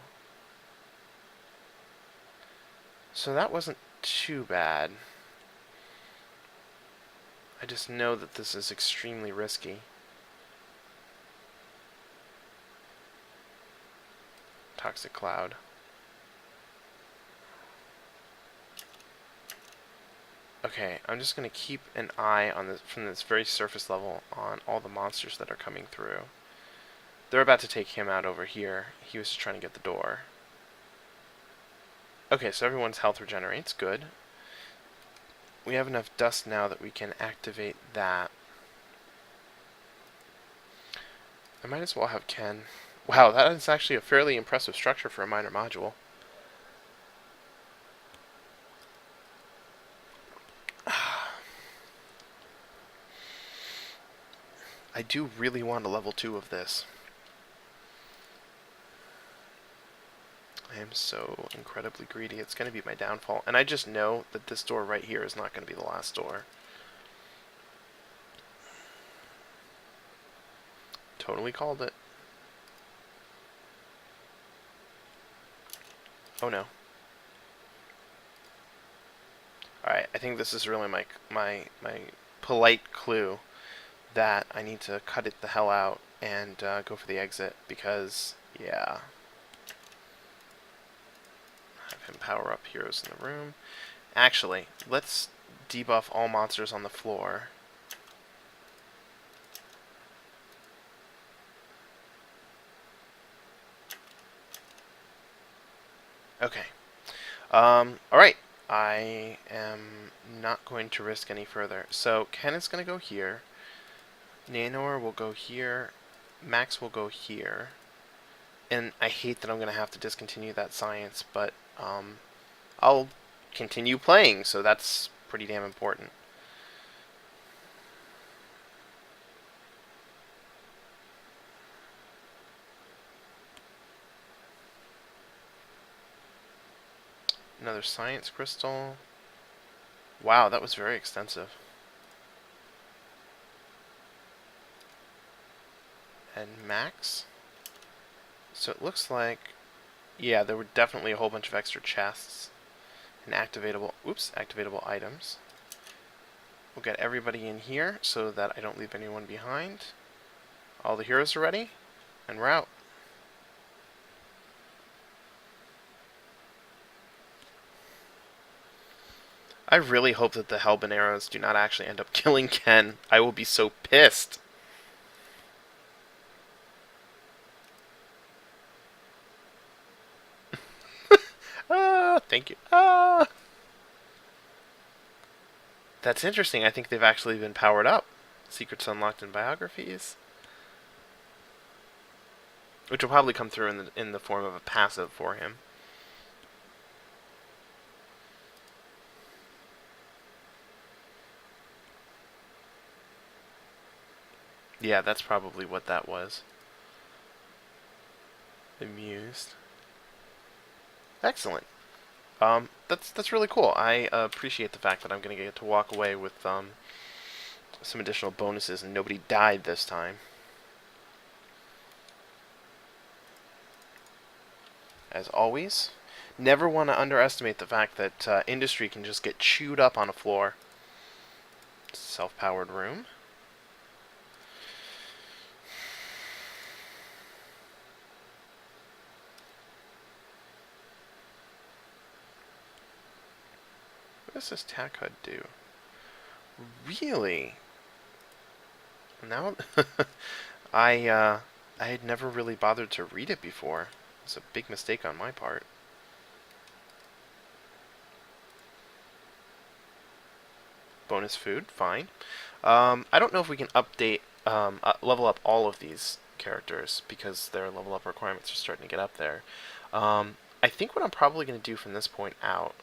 So that wasn't too bad. I just know that this is extremely risky. Toxic cloud. Okay, I'm just going to keep an eye on this from this very surface level on all the monsters that are coming through. They're about to take him out over here. He was just trying to get the door. Okay, so everyone's health regenerates. Good. We have enough dust now that we can activate that. I might as well have Ken. Wow, that is actually a fairly impressive structure for a minor module. I do really want a level 2 of this. I am so incredibly greedy. It's going to be my downfall. And I just know that this door right here is not going to be the last door. Totally called it. Oh no. Alright, I think this is really my polite clue that I need to cut it the hell out and go for the exit, because, yeah. Have him power up heroes in the room. Actually, let's debuff all monsters on the floor. Okay. Alright. I am not going to risk any further. So, Ken is going to go here. Nanor will go here. Max will go here. And I hate that I'm going to have to discontinue that science, but I'll continue playing, so that's pretty damn important. Another science crystal. Wow, that was very extensive. and max. So it looks like, yeah, there were definitely a whole bunch of extra chests and activatable items. We'll get everybody in here so that I don't leave anyone behind. All the heroes are ready, and we're out. I really hope that the Hellbent arrows do not actually end up killing Ken. I will be so pissed. Ah, thank you. Ah! That's interesting. I think they've actually been powered up. Secrets unlocked in biographies. Which will probably come through in the form of a passive for him. Yeah, that's probably what that was. Amused. Excellent. That's really cool. I appreciate the fact that I'm going to get to walk away with some additional bonuses, and nobody died this time. As always, never want to underestimate the fact that industry can just get chewed up on a floor. Self-powered room. What does this tack HUD do? Really? Now, I had never really bothered to read it before. It's a big mistake on my part. Bonus food, fine. I don't know if we can update, level up all of these characters because their level up requirements are starting to get up there. I think what I'm probably going to do from this point out,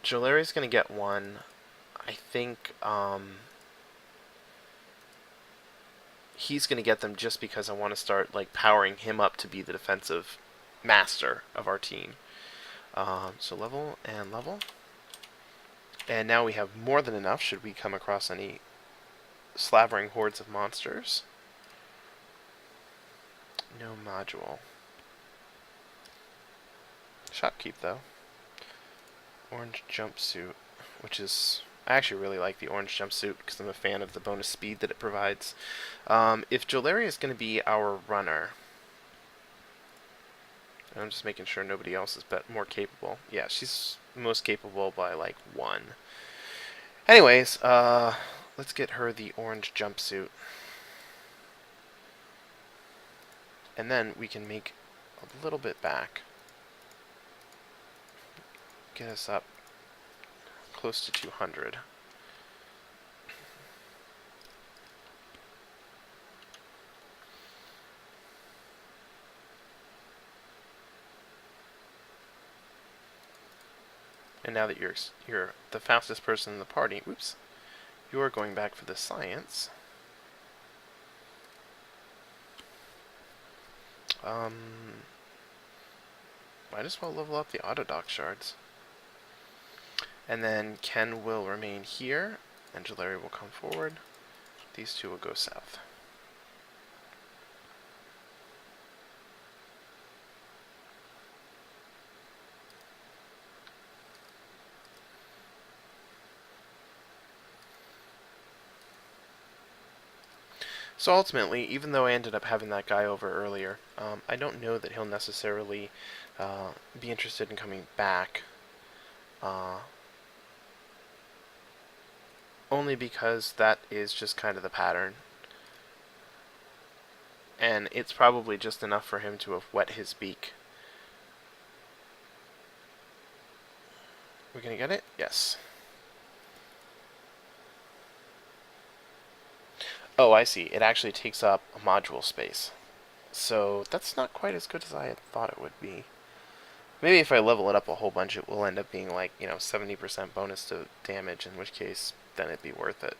Jolari's going to get one. I think he's going to get them just because I want to start like powering him up to be the defensive master of our team. So level and level. And now we have more than enough should we come across any slavering hordes of monsters. No module. Shopkeep, though. Orange jumpsuit, which is... I actually really like the orange jumpsuit because I'm a fan of the bonus speed that it provides. If Jolaria is going to be our runner... I'm just making sure nobody else is more capable. Yeah, she's most capable by, like, 1. Anyways, let's get her the orange jumpsuit. And then we can make a little bit back. Get us up close to 200. And now that you're the fastest person in the party, oops, you're going back for the science. Might as well level up the Autodoc shards. And then Ken will remain here, and Jalaria will come forward. These two will go south. So ultimately, even though I ended up having that guy over earlier, I don't know that he'll necessarily be interested in coming back. Only because that is just kind of the pattern. And it's probably just enough for him to have wet his beak. We're gonna get it? Yes. Oh, I see. It actually takes up a module space. So that's not quite as good as I had thought it would be. Maybe if I level it up a whole bunch, it will end up being like, 70% bonus to damage, in which case, then it'd be worth it.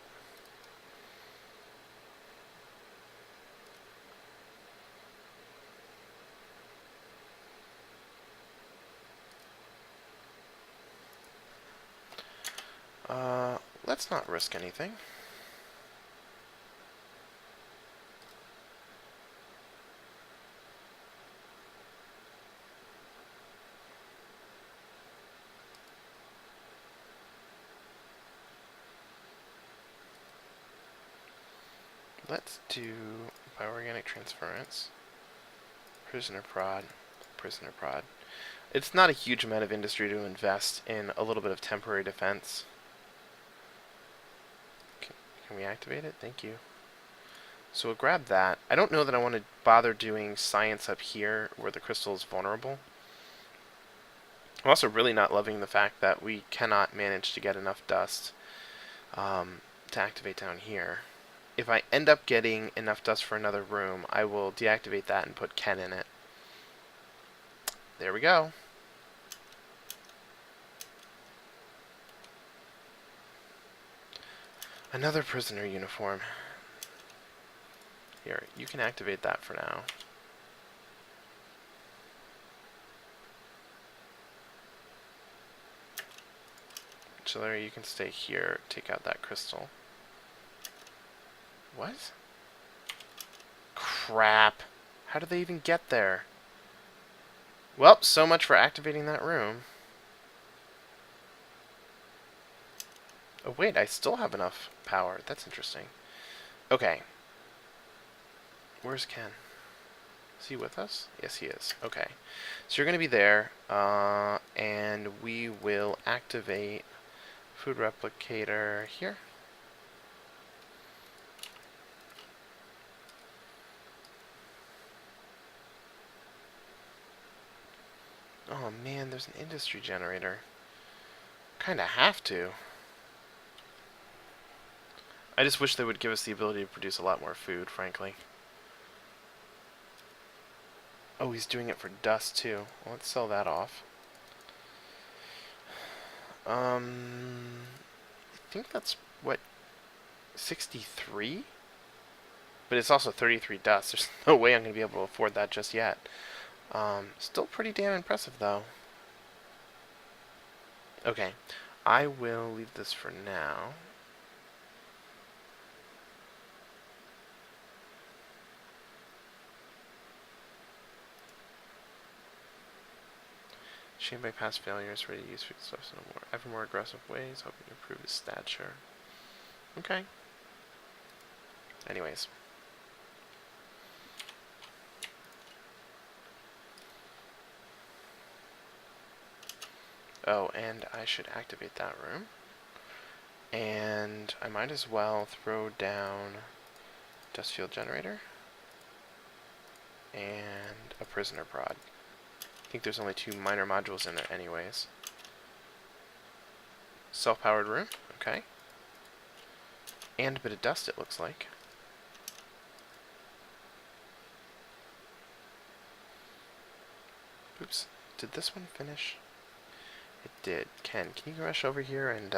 Let's not risk anything. let's do bioorganic transference. Prisoner prod. Prisoner prod. It's not a huge amount of industry to invest in a little bit of temporary defense. Can we activate it? Thank you. So we'll grab that. I don't know that I want to bother doing science up here where the crystal is vulnerable. I'm also really not loving the fact that we cannot manage to get enough dust to activate down here. If I end up getting enough dust for another room, I will deactivate that and put Ken in it. There we go. Another prisoner uniform. Here, you can activate that for now. Auxiliary, you can stay here, take out that crystal. What? Crap. How did they even get there? Well, so much for activating that room. Oh wait, I still have enough power. That's interesting. Okay. Where's Ken? Is he with us? Yes, he is. Okay. So you're going to be there, and we will activate food replicator here. Oh man, there's an industry generator. Kinda have to. I just wish they would give us the ability to produce a lot more food, frankly. Oh, he's doing it for dust too. Well, let's sell that off. I think that's, what, 63? But it's also 33 dust. There's no way I'm going to be able to afford that just yet. Still pretty damn impressive, though. Okay, I will leave this for now. Shamed by past failures, ready to use food stuffs in ever more aggressive ways, hoping to improve his stature. Okay. Anyways. Oh, and I should activate that room. And I might as well throw down dust field generator and a prisoner prod. I think there's only 2 minor modules in there anyways. Self-powered room, okay. And a bit of dust, it looks like. Oops, did this one finish? It did. Ken, can you rush over here and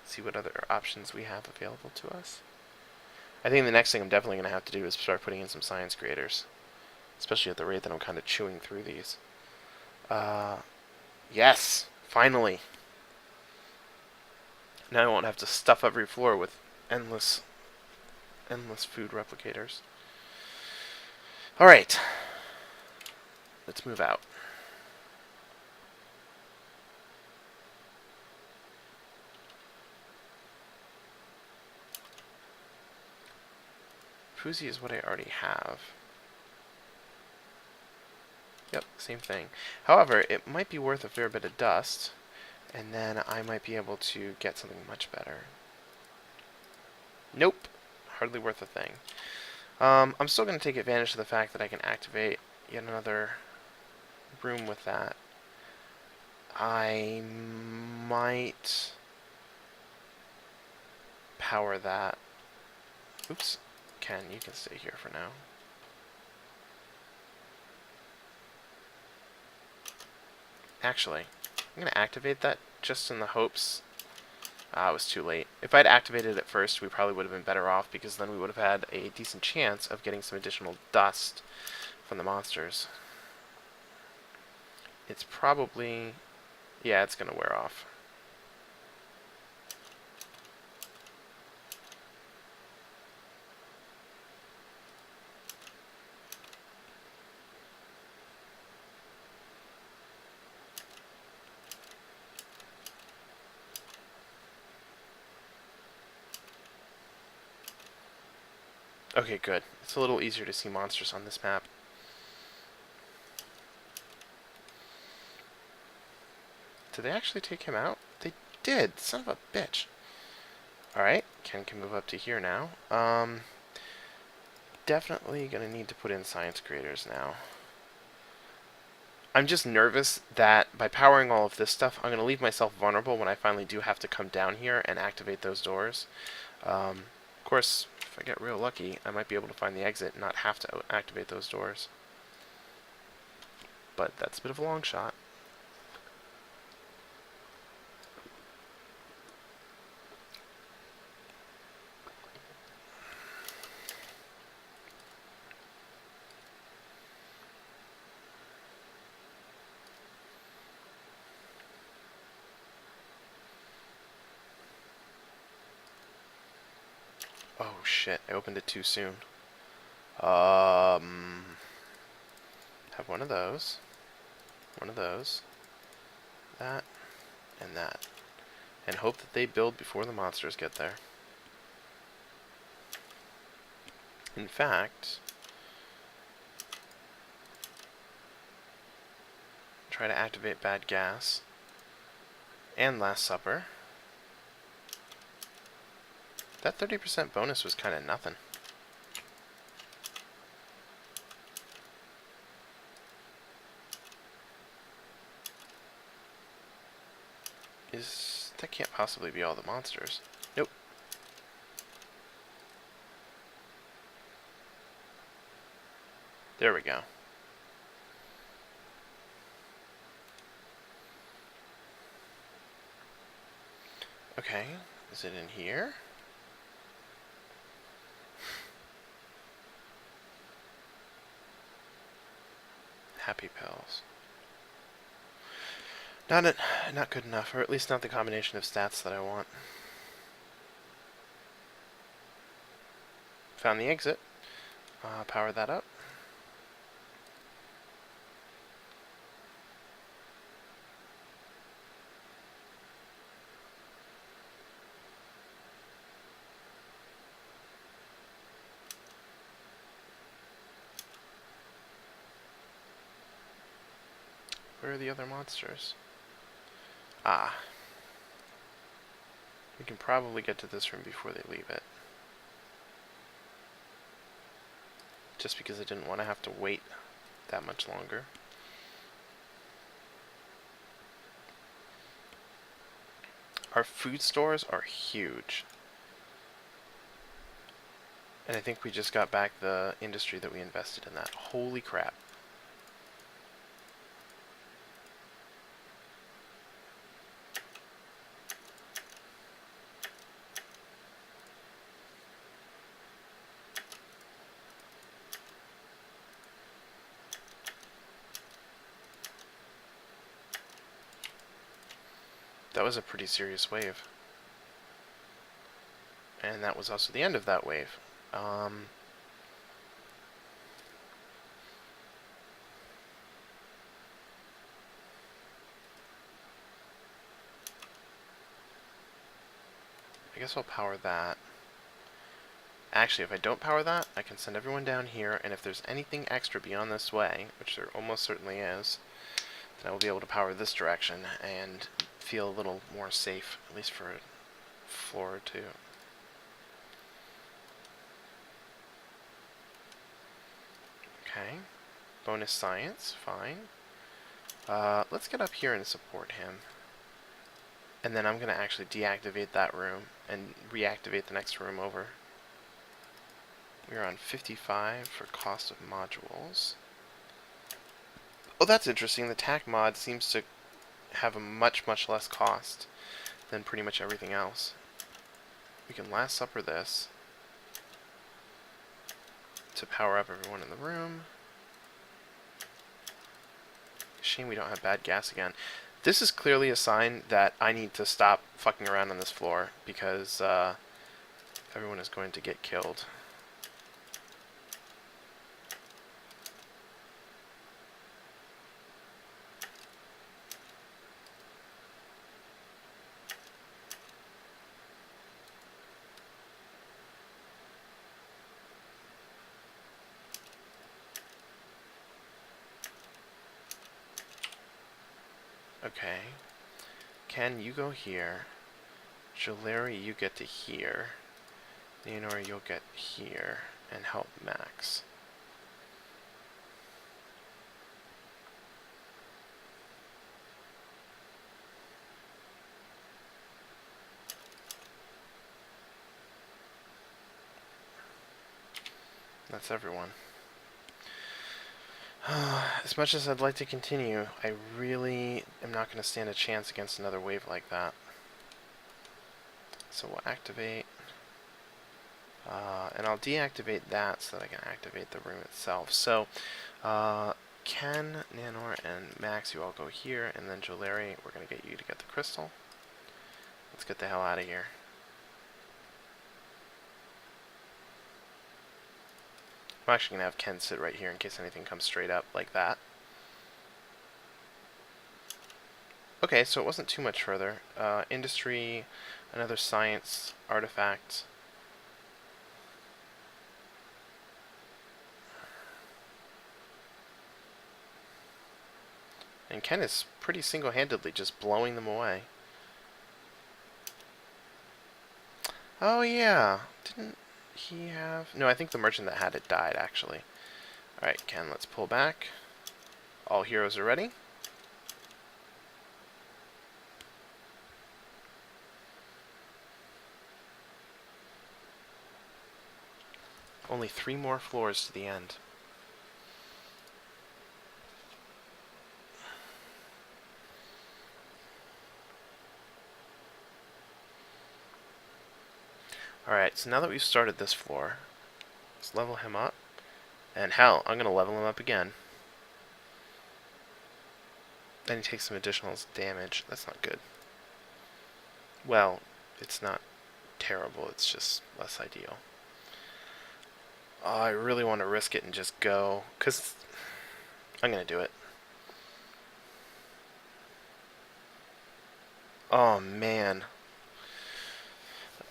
see what other options we have available to us? I think the next thing I'm definitely going to have to do is start putting in some science creators. Especially at the rate that I'm kind of chewing through these. Yes! Finally! Now I won't have to stuff every floor with endless food replicators. Alright. Let's move out. Fuzi is what I already have. Yep, same thing. However, it might be worth a fair bit of dust, and then I might be able to get something much better. Nope. Hardly worth a thing. I'm still going to take advantage of the fact that I can activate yet another room with that. I might power that. Oops. Ken, you can stay here for now. Actually, I'm going to activate that just in the hopes... it was too late. If I'd activated it first, we probably would have been better off, because then we would have had a decent chance of getting some additional dust from the monsters. It's probably... yeah, it's going to wear off. Okay, good. It's a little easier to see monsters on this map. Did they actually take him out? They did. Son of a bitch. Alright, Ken can move up to here now. Definitely gonna need to put in science creators now. I'm just nervous that by powering all of this stuff, I'm gonna leave myself vulnerable when I finally do have to come down here and activate those doors. Of course, if I get real lucky, I might be able to find the exit and not have to activate those doors. But that's a bit of a long shot. Oh shit, I opened it too soon. Have one of those. One of those. That. And that. And hope that they build before the monsters get there. In fact, try to activate bad gas. And Last Supper. That 30% bonus was kind of nothing. That can't possibly be all the monsters. Nope. There we go. Okay, is it in here? Happy pills. Not good enough, or at least not the combination of stats that I want. Found the exit. Power that up. Where are the other monsters? Ah. We can probably get to this room before they leave it. Just because I didn't want to have to wait that much longer. Our food stores are huge. And I think we just got back the industry that we invested in that. Holy crap. That was a pretty serious wave. And that was also the end of that wave. I guess I'll power that. Actually, if I don't power that, I can send everyone down here, and if there's anything extra beyond this way, which there almost certainly is, then I will be able to power this direction and feel a little more safe, at least for a floor or two. Okay. Bonus science, fine. Let's get up here and support him. And then I'm going to actually deactivate that room and reactivate the next room over. We're on 55 for cost of modules. Oh, that's interesting. The TAC mod seems to have a much, much less cost than pretty much everything else. We can Last Supper this to power up everyone in the room. Shame we don't have bad gas again. This is clearly a sign that I need to stop fucking around on this floor because everyone is going to get killed. Okay. Ken, you go here. Jaleri, you get to here. Leonora, you'll get here and help Max. That's everyone. As much as I'd like to continue, I really am not going to stand a chance against another wave like that. So we'll activate. And I'll deactivate that so that I can activate the room itself. So, Ken, Nanor, and Max, you all go here, and then Joleri, we're going to get you to get the crystal. Let's get the hell out of here. I'm actually going to have Ken sit right here in case anything comes straight up like that. Okay, so it wasn't too much further. Industry, another science artifact. And Ken is pretty single-handedly just blowing them away. Oh yeah, didn't he have... No, I think the merchant that had it died, actually. Alright, Ken, let's pull back. All heroes are ready. Only 3 more floors to the end. Alright, so now that we've started this floor, let's level him up. And hell, I'm going to level him up again. Then he takes some additional damage. That's not good. Well, it's not terrible, it's just less ideal. Oh, I really want to risk it and just go, because I'm going to do it. Oh, man.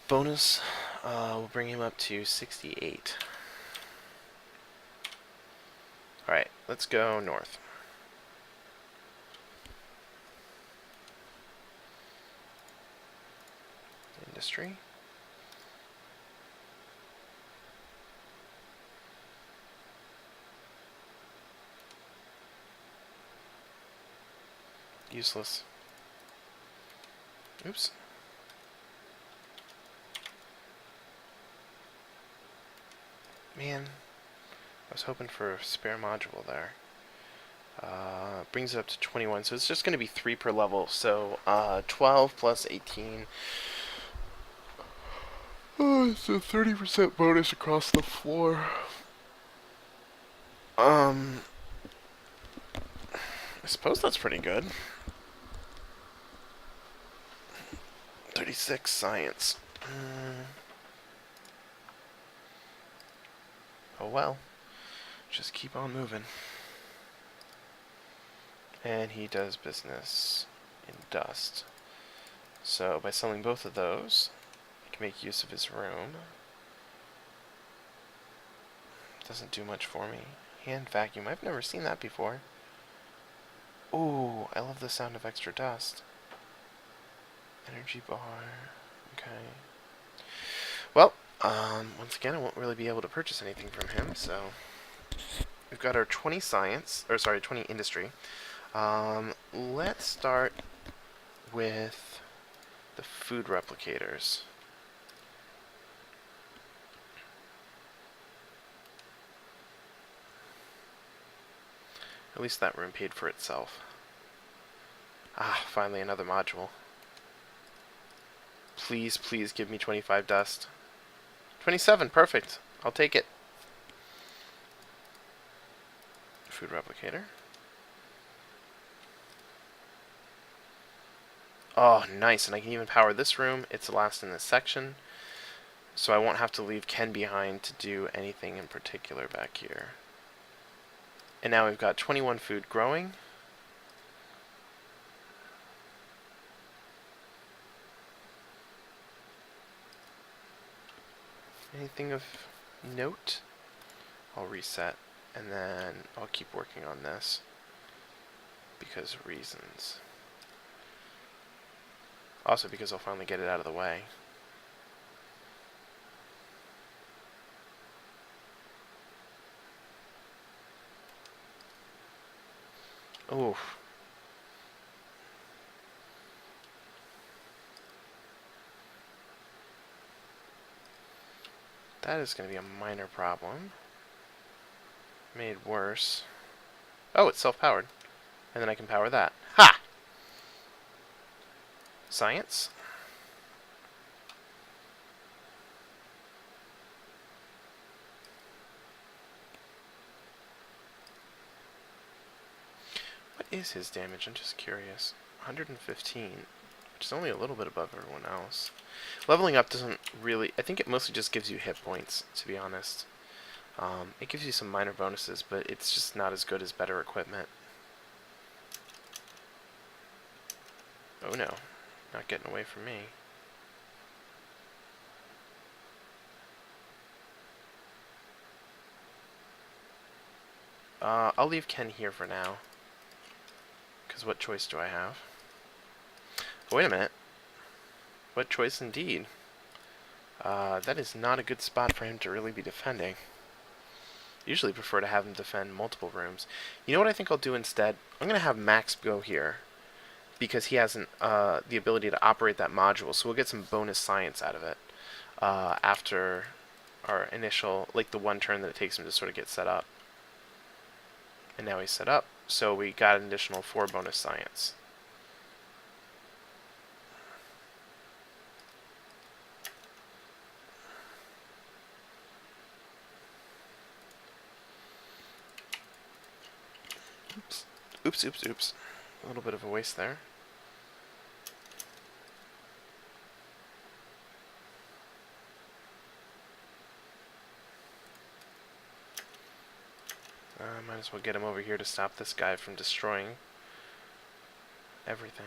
Bonus will bring him up to 68. Alright, let's go north. Industry. Useless. Oops. Man, I was hoping for a spare module there. Brings it up to 21, so it's just going to be 3 per level. So 12 plus 18. Oh, it's a 30% bonus across the floor. I suppose that's pretty good. 36 science. Oh well. Just keep on moving. And he does business in dust. So by selling both of those, I can make use of his room. Doesn't do much for me. Hand vacuum. I've never seen that before. Ooh, I love the sound of extra dust. Energy bar. Okay. Well, once again, I won't really be able to purchase anything from him, so we've got our 20 science, or sorry, 20 industry. Let's start with the food replicators. At least that room paid for itself. Ah, finally another module. Please, please give me 25 dust. 27, perfect. I'll take it. Food replicator. Oh, nice, and I can even power this room. It's the last in this section. So I won't have to leave Ken behind to do anything in particular back here. And now we've got 21 food growing. Anything of note? I'll reset, and then I'll keep working on this because reasons. Also because I'll finally get it out of the way. Oof. That is going to be a minor problem. Made worse. Oh, it's self-powered. And then I can power that. Ha! Science? What is his damage? I'm just curious. 115, which is only a little bit above everyone else. Leveling up doesn't really... I think it mostly just gives you hit points, to be honest. It gives you some minor bonuses, but it's just not as good as better equipment. Oh no, not getting away from me. I'll leave Ken here for now. Because what choice do I have? Oh, wait a minute. What choice indeed? That is not a good spot for him to really be defending. Usually prefer to have him defend multiple rooms. You know what I think I'll do instead? I'm going to have Max go here. Because he has the ability to operate that module. So we'll get some bonus science out of it. After our initial, like the one turn that it takes him to sort of get set up. And now he's set up. So we got an additional 4 bonus science. Oops. Oops, oops, oops. A little bit of a waste there. Might as well get him over here to stop this guy from destroying everything.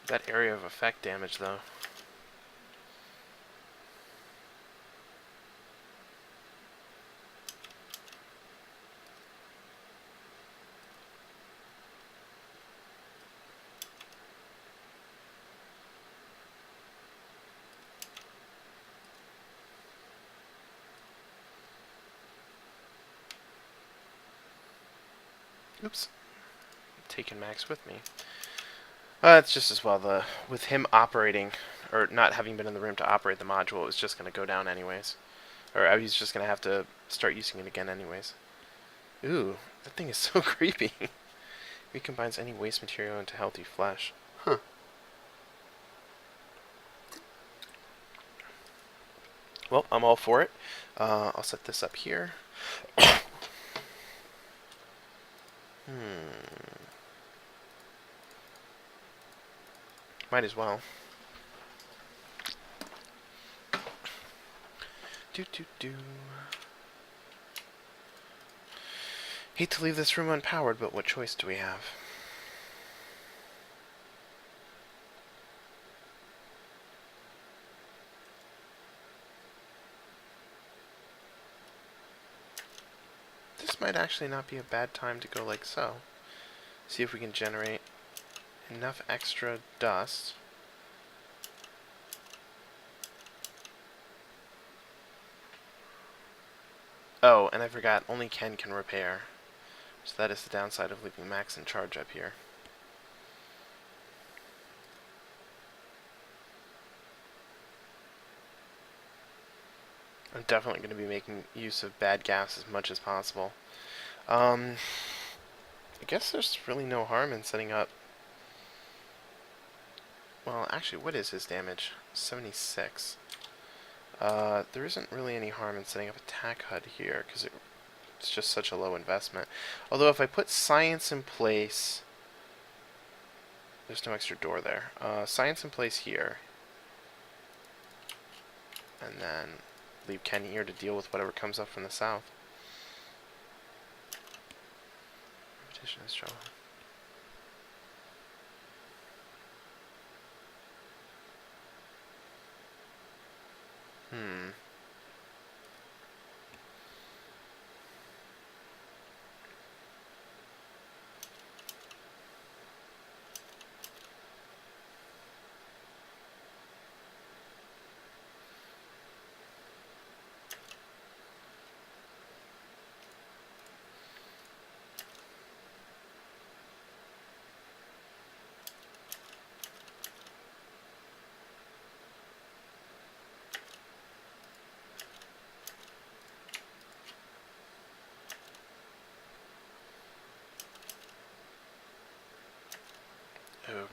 That area of effect damage, though. Oops. Taking Max with me. It's just as well. With him operating, or not having been in the room to operate the module, it was just going to go down anyways. Or I was just going to have to start using it again anyways. Ooh, that thing is so creepy. Recombines any waste material into healthy flesh. Huh. Well, I'm all for it. I'll set this up here. Might as well. Hate to leave this room unpowered, but what choice do we have? This might actually not be a bad time to go like so. See if we can generate enough extra dust. Oh, and I forgot, only Ken can repair. So that is the downside of leaving Max in charge up here. I'm definitely going to be making use of bad gas as much as possible. I guess there's really no harm in setting up... Well, actually, what is his damage? 76. There isn't really any harm in setting up a tack HUD here, because it's just such a low investment. Although if I put science in place... There's no extra door there. Science in place here. And then leave Ken here to deal with whatever comes up from the south. Repetition is trouble.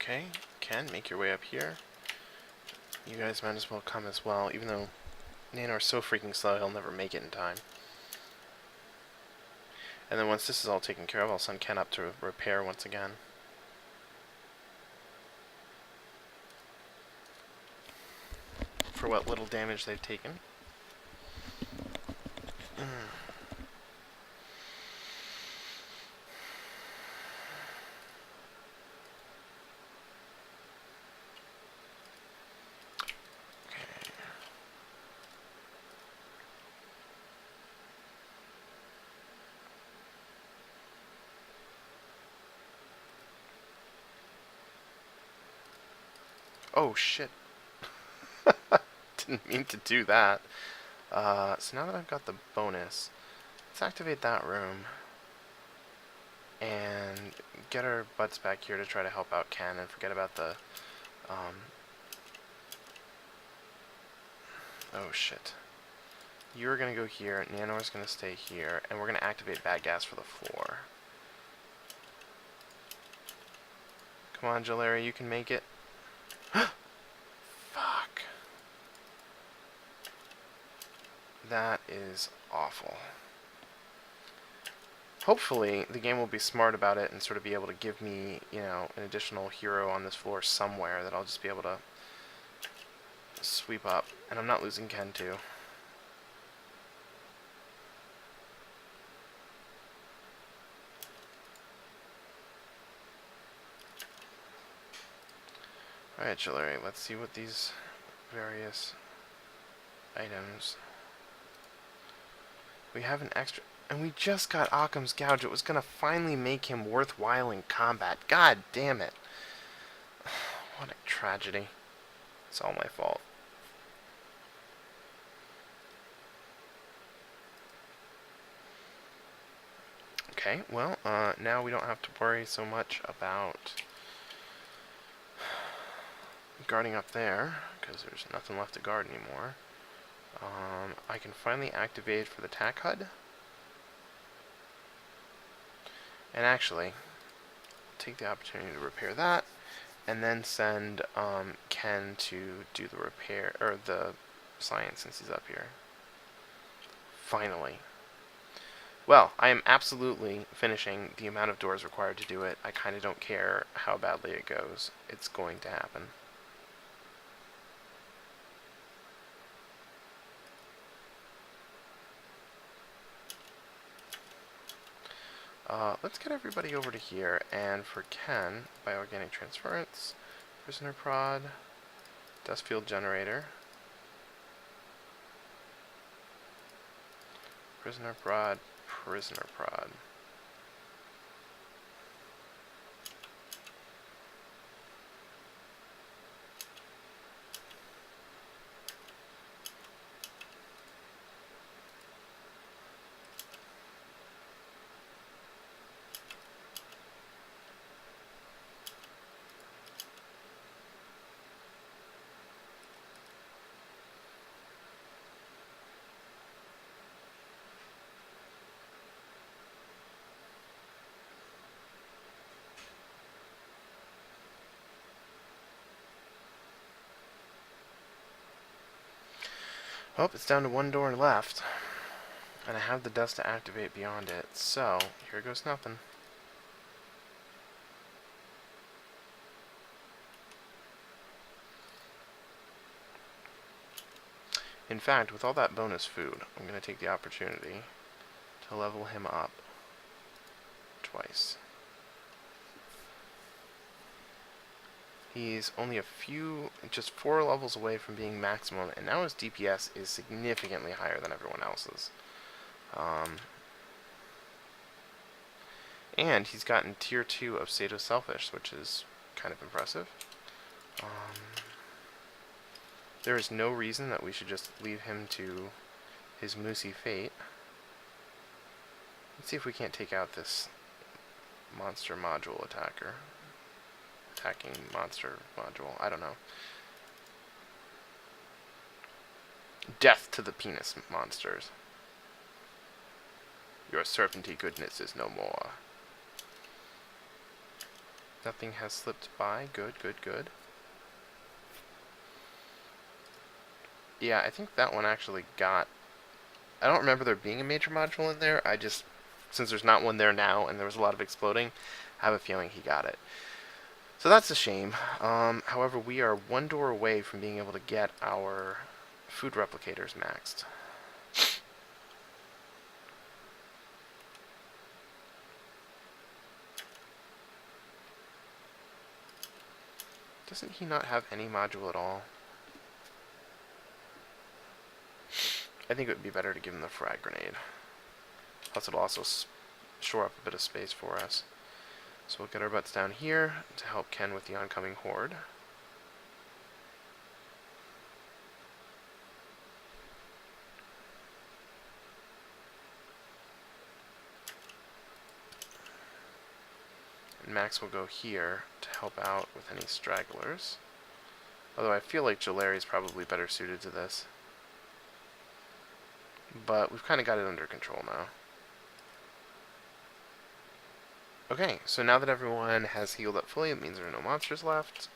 Okay, Ken, make your way up here. You guys might as well come as well, even though Nanor's so freaking slow he'll never make it in time. And then once this is all taken care of, I'll send Ken up to repair once again. For what little damage they've taken. Oh shit. Didn't mean to do that. So now that I've got the bonus, let's activate that room and get our butts back here to try to help out Ken and forget about the oh shit. You're gonna go here, Nanor's gonna stay here, and we're gonna activate bad gas for the floor. Come on, Jalari, you can make it. Fuck. That is awful. Hopefully, the game will be smart about it and sort of be able to give me, you know, an additional hero on this floor somewhere that I'll just be able to sweep up. And I'm not losing Ken, too. Alright, Jalari, let's see what these various items... We have an extra... And we just got Occam's Gouge. It was going to finally make him worthwhile in combat. God damn it. What a tragedy. It's all my fault. Okay, well, now we don't have to worry so much about guarding up there, because there's nothing left to guard anymore. I can finally activate for the tack HUD. And actually, take the opportunity to repair that, and then send Ken to do the repair, or the science since he's up here. Finally. Well, I am absolutely finishing the amount of doors required to do it. I kind of don't care how badly it goes. It's going to happen. Let's get everybody over to here, and for Ken, by organic transference, prisoner prod, dust field generator, prisoner prod, prisoner prod. Oh, it's down to one door left. And I have the dust to activate beyond it, so here goes nothing. In fact, with all that bonus food, I'm going to take the opportunity to level him up twice. He's only just 4 levels away from being maximum, and now his DPS is significantly higher than everyone else's. And he's gotten tier 2 of Sato Selfish, which is kind of impressive. There is no reason that we should just leave him to his moosey fate. Let's see if we can't take out this monster module attacker. Attacking monster module. I don't know. Death to the penis monsters. Your serpenty goodness is no more. Nothing has slipped by. Good, good, good. Yeah, I think that one actually got... I don't remember there being a major module in there. I just... Since there's not one there now, and there was a lot of exploding, I have a feeling he got it. So that's a shame. However, we are one door away from being able to get our food replicators maxed. Doesn't he not have any module at all? I think it would be better to give him the frag grenade. Plus it'll also shore up a bit of space for us. So we'll get our butts down here to help Ken with the oncoming horde. And Max will go here to help out with any stragglers. Although I feel like Jalari's probably better suited to this. But we've kind of got it under control now. Okay, so now that everyone has healed up fully, it means there are no monsters left.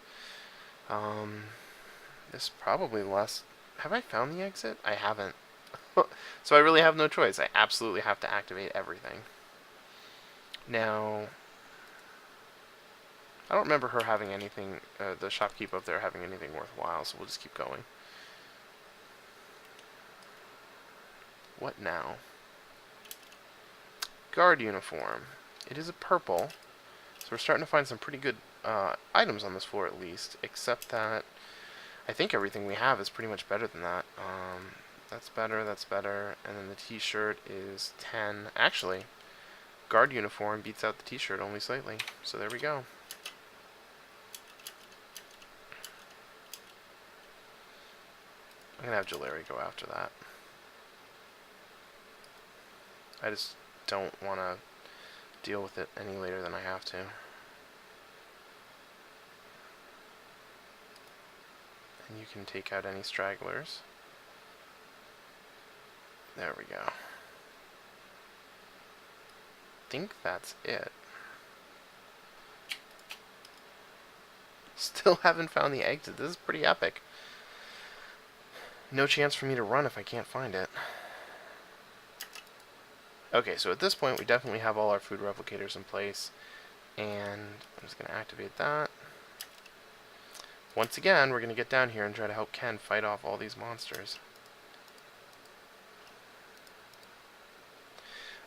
This is probably the last... Have I found the exit? I haven't. So I really have no choice. I absolutely have to activate everything. Now... I don't remember her having anything, the shopkeep up there having anything worthwhile, so we'll just keep going. What now? Guard uniform. It is a purple, so we're starting to find some pretty good items on this floor at least, except that I think everything we have is pretty much better than that. That's better, and then the t-shirt is 10. Actually, guard uniform beats out the t-shirt only slightly, so there we go. I'm going to have Jalari go after that. I just don't want to deal with it any later than I have to. And you can take out any stragglers. There we go. Think that's it. Still haven't found the exit. This is pretty epic. No chance for me to run if I can't find it. Okay, so at this point we definitely have all our food replicators in place. And I'm just going to activate that. Once again, we're going to get down here and try to help Ken fight off all these monsters.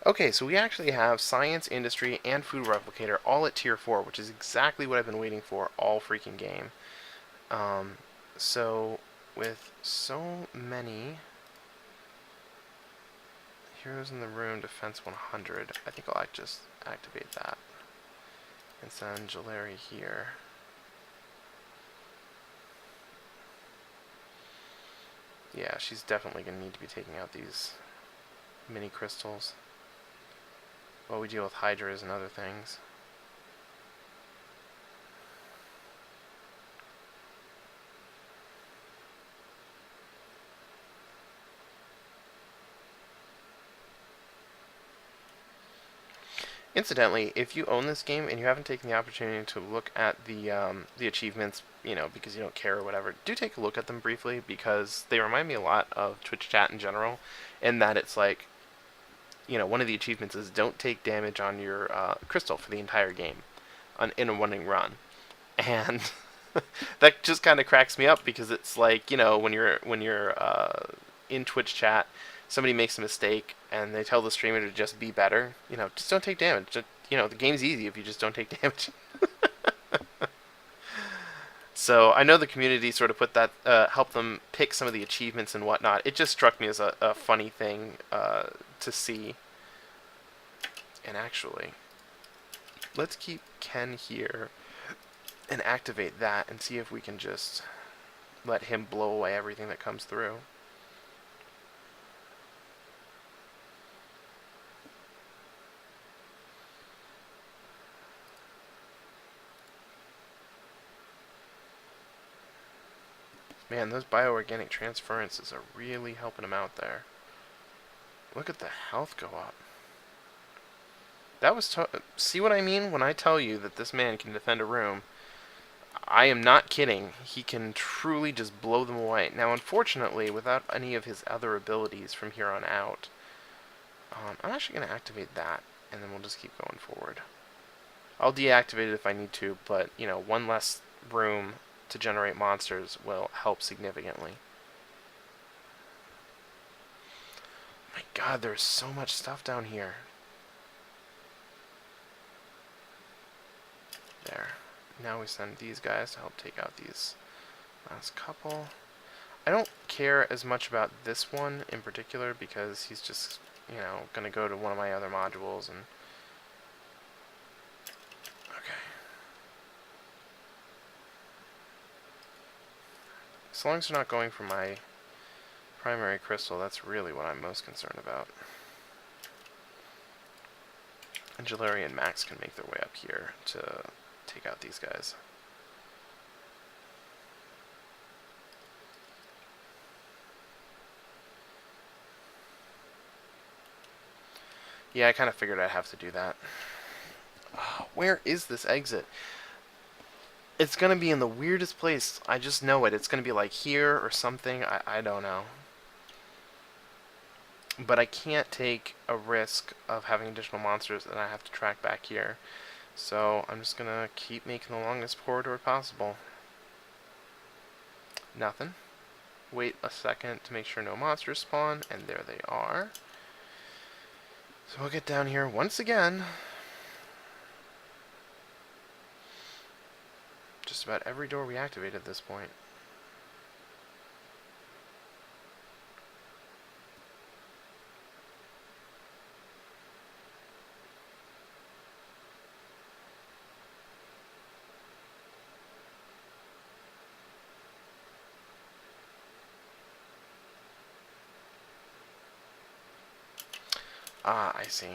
Okay, so we actually have Science, Industry, and Food Replicator all at Tier 4, which is exactly what I've been waiting for all freaking game. So, with so many heroes in the room, Defense 100, I think I'll just activate that. And send Jalari here. Yeah, she's definitely going to need to be taking out these mini crystals while we deal with hydras and other things. Incidentally, if you own this game and you haven't taken the opportunity to look at the achievements, you know, because you don't care or whatever, do take a look at them briefly, because they remind me a lot of Twitch chat in general, in that it's like, you know, one of the achievements is don't take damage on your crystal for the entire game in a one run. And that just kind of cracks me up, because it's like, you know, when you're in Twitch chat, somebody makes a mistake and they tell the streamer to just be better. You know, just don't take damage. Just, you know, the game's easy if you just don't take damage. So I know the community sort of put that, helped them pick some of the achievements and whatnot. It just struck me as a funny thing to see. And actually, let's keep Ken here and activate that and see if we can just let him blow away everything that comes through. Man, those bioorganic transferences are really helping him out there. Look at the health go up. That was see what I mean when I tell you that this man can defend a room? I am not kidding. He can truly just blow them away. Now, unfortunately, without any of his other abilities from here on out, I'm actually going to activate that, and then we'll just keep going forward. I'll deactivate it if I need to, but, you know, one less room to generate monsters will help significantly. My god, there's so much stuff down here. There. Now we send these guys to help take out these last couple. I don't care as much about this one in particular because he's just, you know, going to go to one of my other modules and... Okay. As long as they're not going for my primary crystal, that's really what I'm most concerned about. And Jalari and Max can make their way up here to take out these guys. Yeah, I kind of figured I'd have to do that. Where is this exit? It's going to be in the weirdest place. I just know it. It's going to be like here or something. I don't know. But I can't take a risk of having additional monsters that I have to track back here. So I'm just going to keep making the longest corridor possible. Nothing. Wait a second to make sure no monsters spawn, and there they are. So we'll get down here once again. Just about every door we activate at this point. Ah, I see.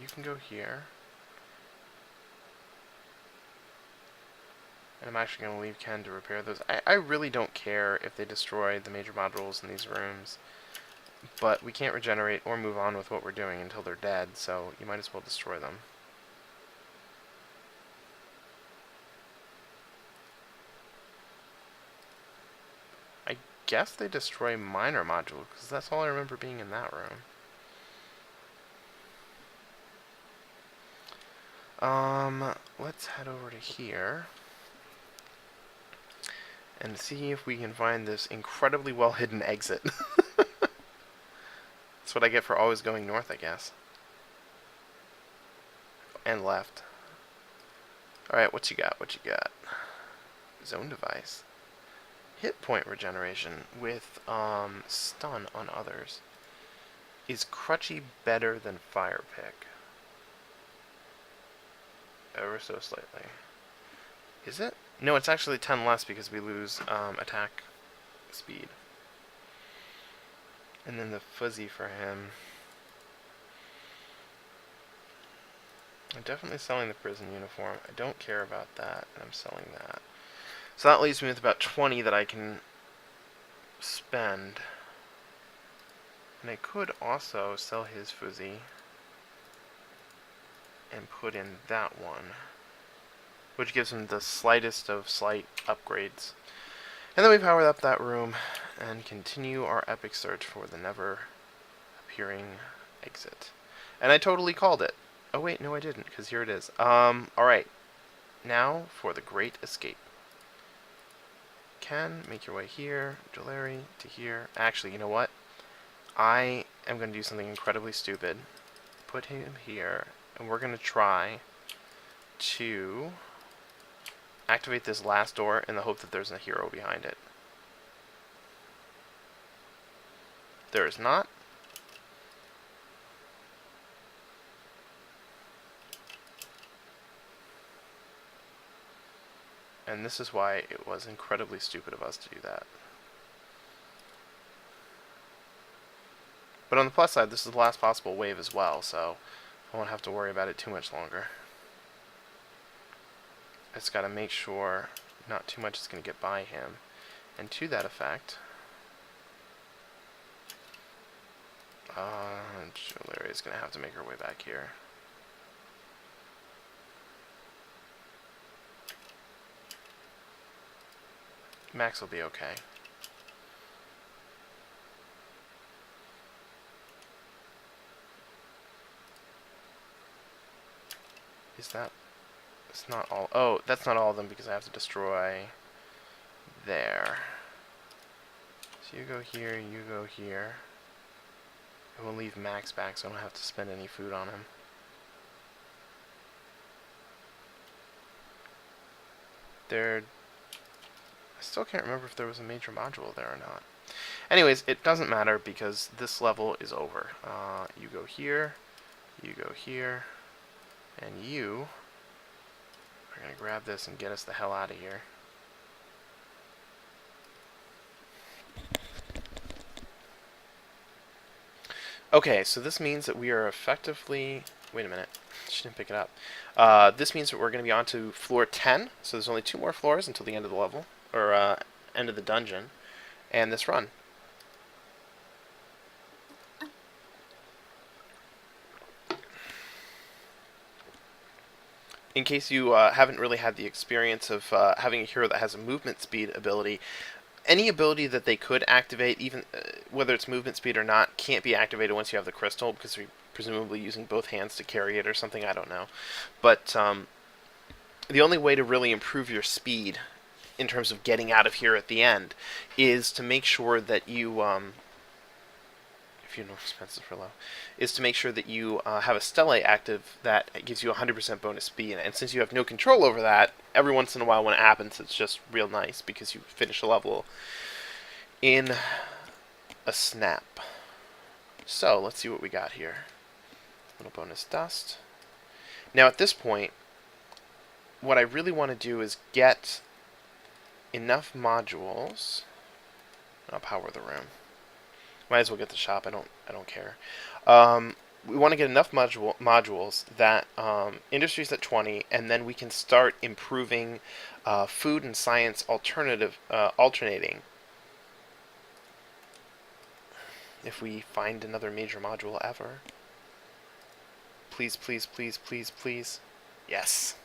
You can go here. And I'm actually going to leave Ken to repair those. I really don't care if they destroy the major modules in these rooms. But we can't regenerate or move on with what we're doing until they're dead, so you might as well destroy them. I guess they destroy minor modules, because that's all I remember being in that room. Let's head over to here and see if we can find this incredibly well hidden exit. That's what I get for always going north, I guess. And left. Alright, what you got? What you got? Zone device. Hit point regeneration with stun on others. Is Crutchy better than Fire Pick? Ever so slightly. Is it? No, it's actually 10 less because we lose attack speed. And then the fuzzy for him. I'm definitely selling the prison uniform. I don't care about that, and I'm selling that. So that leaves me with about 20 that I can spend. And I could also sell his fuzzy and put in that one, which gives him the slightest of slight upgrades. And then we power up that room and continue our epic search for the never appearing exit. And I totally called it. Oh wait, no I didn't, because here it is. Alright. Now for the great escape. Ken, make your way here. Jalari to here. Actually, you know what? I am going to do something incredibly stupid. Put him here, and we're going to try to activate this last door in the hope that there's a hero behind it. There is not. And this is why it was incredibly stupid of us to do that. But on the plus side, this is the last possible wave as well, so I won't have to worry about it too much longer. I just gotta make sure not too much is gonna get by him. And to that effect, Jalari is gonna have to make her way back here. Max will be okay. Is that... It's not all... Oh, that's not all of them because I have to destroy... There. So you go here, you go here. And we'll leave Max back so I don't have to spend any food on him. I still can't remember if there was a major module there or not. Anyways, it doesn't matter because this level is over. You go here, and you are going to grab this and get us the hell out of here. Okay, so this means that we are effectively... Wait a minute. She didn't pick it up. This means that we're going to be on to floor 10. So there's only 2 more floors until the end of the level. Or end of the dungeon. And this run. In case you haven't really had the experience of having a hero that has a movement speed ability, any ability that they could activate, even whether it's movement speed or not, can't be activated once you have the crystal, because you're presumably using both hands to carry it or something, I don't know. But the only way to really improve your speed in terms of getting out of here at the end is to make sure that you, if you know expenses for low, is to make sure that you have a stele active that gives you 100% bonus speed. And since you have no control over that, every once in a while when it happens, it's just real nice because you finish a level in a snap. So let's see what we got here. Little bonus dust. Now at this point, what I really want to do is get enough modules. I'll power the room. Might as well get the shop. I don't care. We want to get enough modules that industry's at 20, and then we can start improving food and science alternating. If we find another major module ever. Please, please, please, please, please. Yes.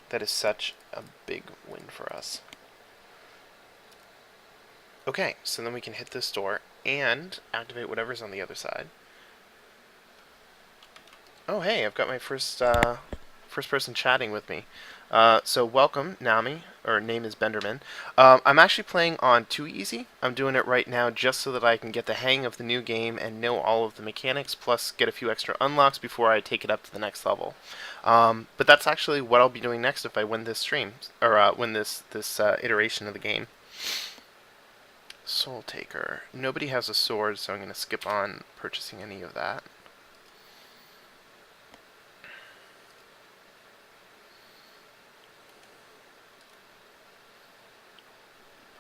That is such a big win for us. Okay, so then we can hit this door and activate whatever's on the other side. Oh, hey, I've got my first person chatting with me. So welcome, Nami, or name is Benderman. I'm actually playing on 2 easy. I'm doing it right now just so that I can get the hang of the new game and know all of the mechanics, plus get a few extra unlocks before I take it up to the next level. But that's actually what I'll be doing next if I win this stream, or win this iteration of the game. Soul Taker. Nobody has a sword, so I'm going to skip on purchasing any of that.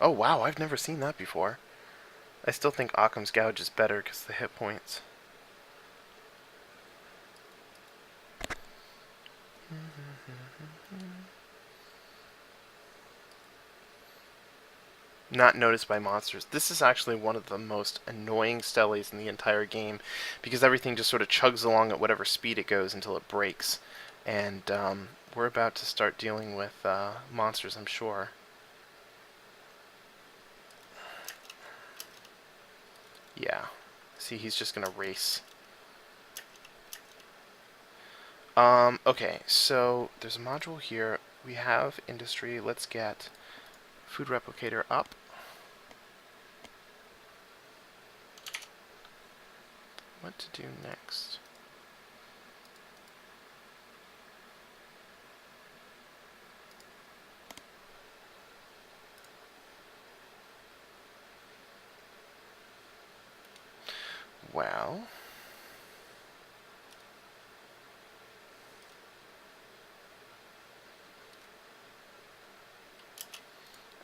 Oh wow, I've never seen that before. I still think Occam's Gouge is better because of the hit points. Not noticed by monsters. This is actually one of the most annoying steles in the entire game because everything just sort of chugs along at whatever speed it goes until it breaks. And we're about to start dealing with monsters, I'm sure. Yeah. See, he's just gonna race. Okay, so there's a module here. We have industry. Let's get food replicator up. What to do next? Well,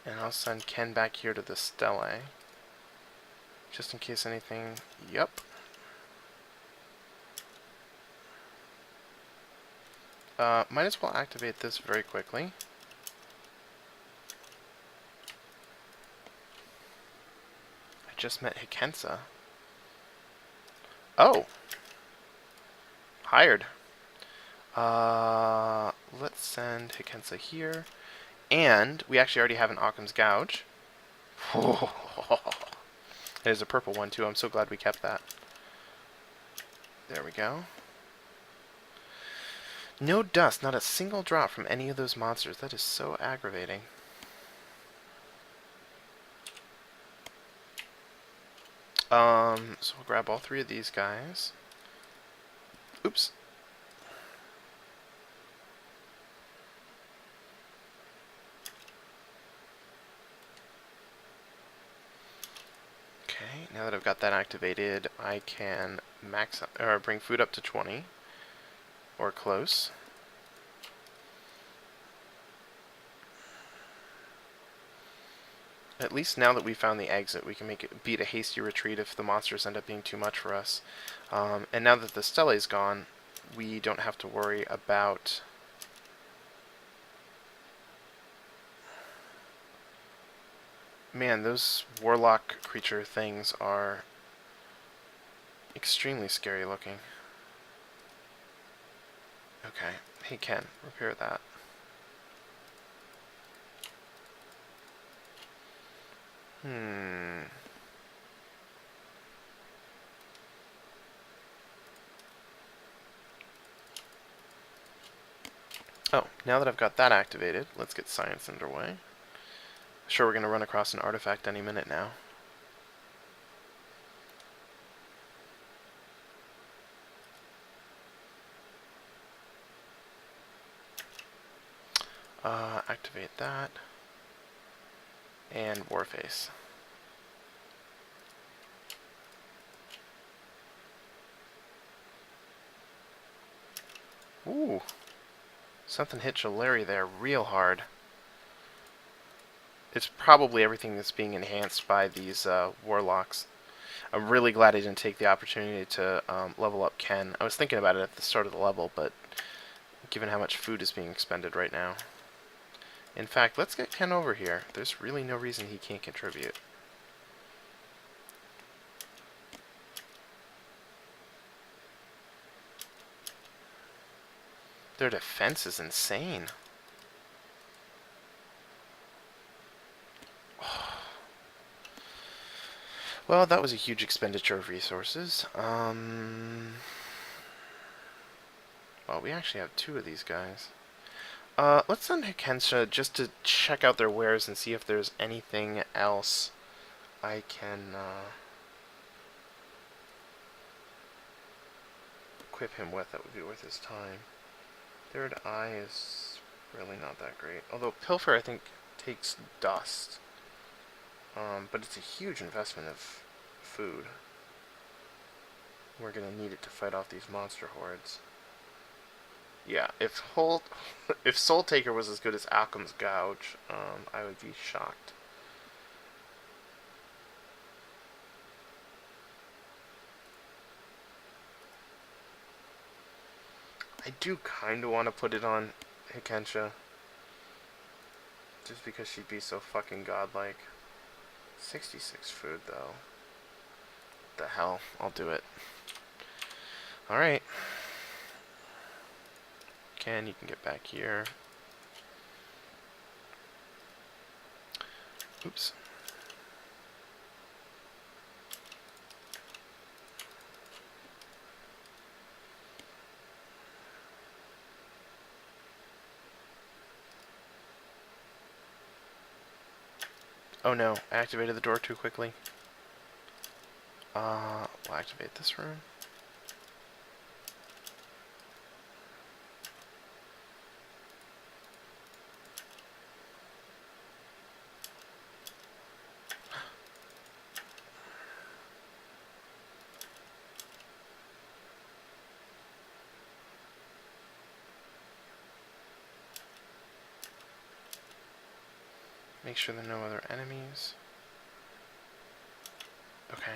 and I'll send Ken back here to the stele, just in case anything. Yep. Might as well activate this very quickly. I just met Hikensa. Oh! Hired. Let's send Hikensa here. And we actually already have an Occam's Gouge. There's a purple one too. I'm so glad we kept that. There we go. No dust, not a single drop from any of those monsters. That is so aggravating. So we'll grab all three of these guys. Oops. Okay, now that I've got that activated, I can max or bring food up to 20 or close. At least now that we found the exit, we can make it beat a hasty retreat if the monsters end up being too much for us. And now that the Stella's gone, we don't have to worry about man, those warlock creature things are extremely scary looking. Okay. Hey Ken, repair that. Oh, now that I've got that activated, let's get science underway. Sure, we're going to run across an artifact any minute now. Activate that. And Warface. Ooh. Something hit Shalari there real hard. It's probably everything that's being enhanced by these warlocks. I'm really glad I didn't take the opportunity to level up Ken. I was thinking about it at the start of the level, but given how much food is being expended right now. In fact, let's get Ken over here. There's really no reason he can't contribute. Their defense is insane. Well, that was a huge expenditure of resources. Well, we actually have two of these guys. Let's send Hikensha just to check out their wares and see if there's anything else I can equip him with that would be worth his time. Third Eye is really not that great. Although Pilfer, I think, takes dust. But it's a huge investment of food. We're going to need it to fight off these monster hordes. Yeah, if Soul Taker was as good as Occam's Gouge, I would be shocked. I do kind of want to put it on Hikensha. Just because she'd be so fucking godlike. 66 food, though. What the hell? I'll do it. Alright. Ken, you can get back here. Oops. Oh no, I activated the door too quickly. We'll activate this room. Make sure there are no other enemies. Okay.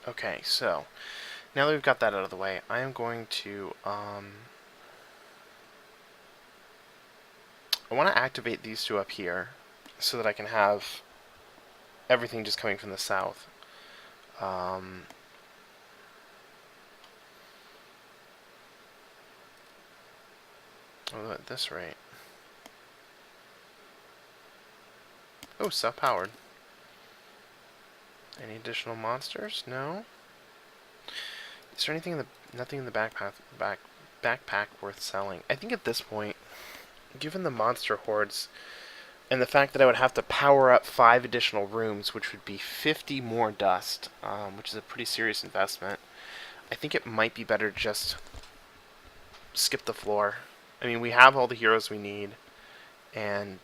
Okay, so now that we've got that out of the way, I am going to I want to activate these two up here so that I can have everything just coming from the south. Although at this rate... Oh, self-powered. Any additional monsters? No. Is there anything in the nothing in the backpack worth selling? I think at this point, given the monster hordes and the fact that I would have to power up 5 additional rooms, which would be 50 more dust, which is a pretty serious investment, I think it might be better to just skip the floor. I mean, we have all the heroes we need, and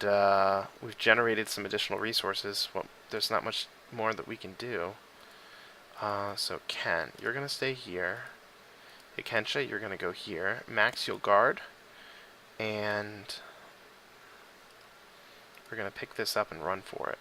we've generated some additional resources. Well, there's not much more that we can do. So Ken, you're going to stay here. Ikensha, you're going to go here. Max, you'll guard. And we're going to pick this up and run for it.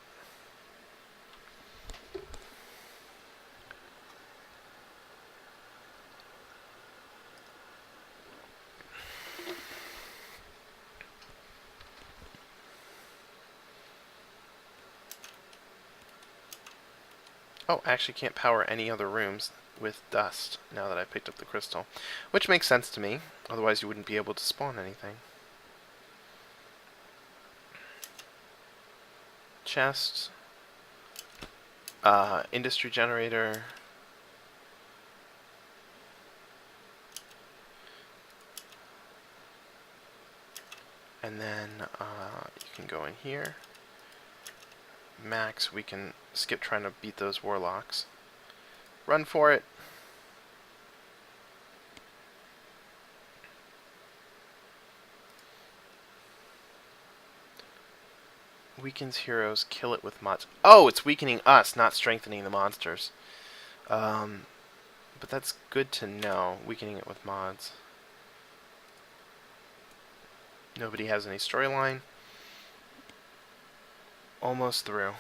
Oh, I actually can't power any other rooms with dust now that I picked up the crystal. Which makes sense to me. Otherwise you wouldn't be able to spawn anything. Chest. Industry generator. And then you can go in here. Max, we can skip trying to beat those warlocks. Run for it. Weakens heroes, kill it with mods. Oh, it's weakening us, not strengthening the monsters. But that's good to know, weakening it with mods. Nobody has any storyline. Almost through.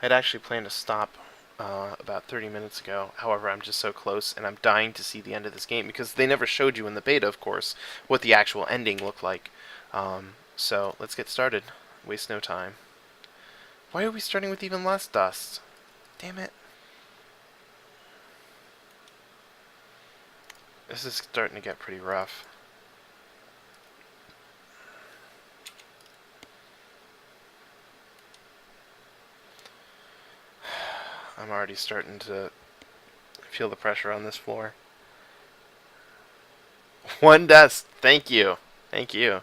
I'd actually planned to stop about 30 minutes ago. However, I'm just so close, and I'm dying to see the end of this game, because they never showed you in the beta, of course, what the actual ending looked like. So, let's get started. Waste no time. Why are we starting with even less dust? Damn it. This is starting to get pretty rough. I'm already starting to feel the pressure on this floor. 1 dust. Thank you. Thank you.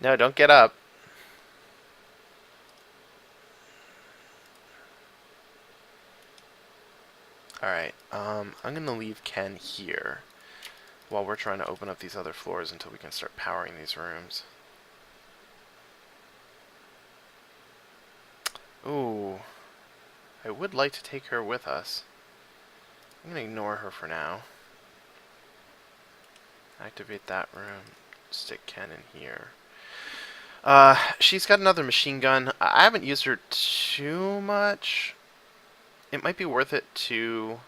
No, don't get up. Alright, I'm going to leave Ken here while we're trying to open up these other floors until we can start powering these rooms. Ooh. I would like to take her with us. I'm going to ignore her for now. Activate that room. Stick Ken in here. She's got another machine gun. I haven't used her too much. It might be worth it to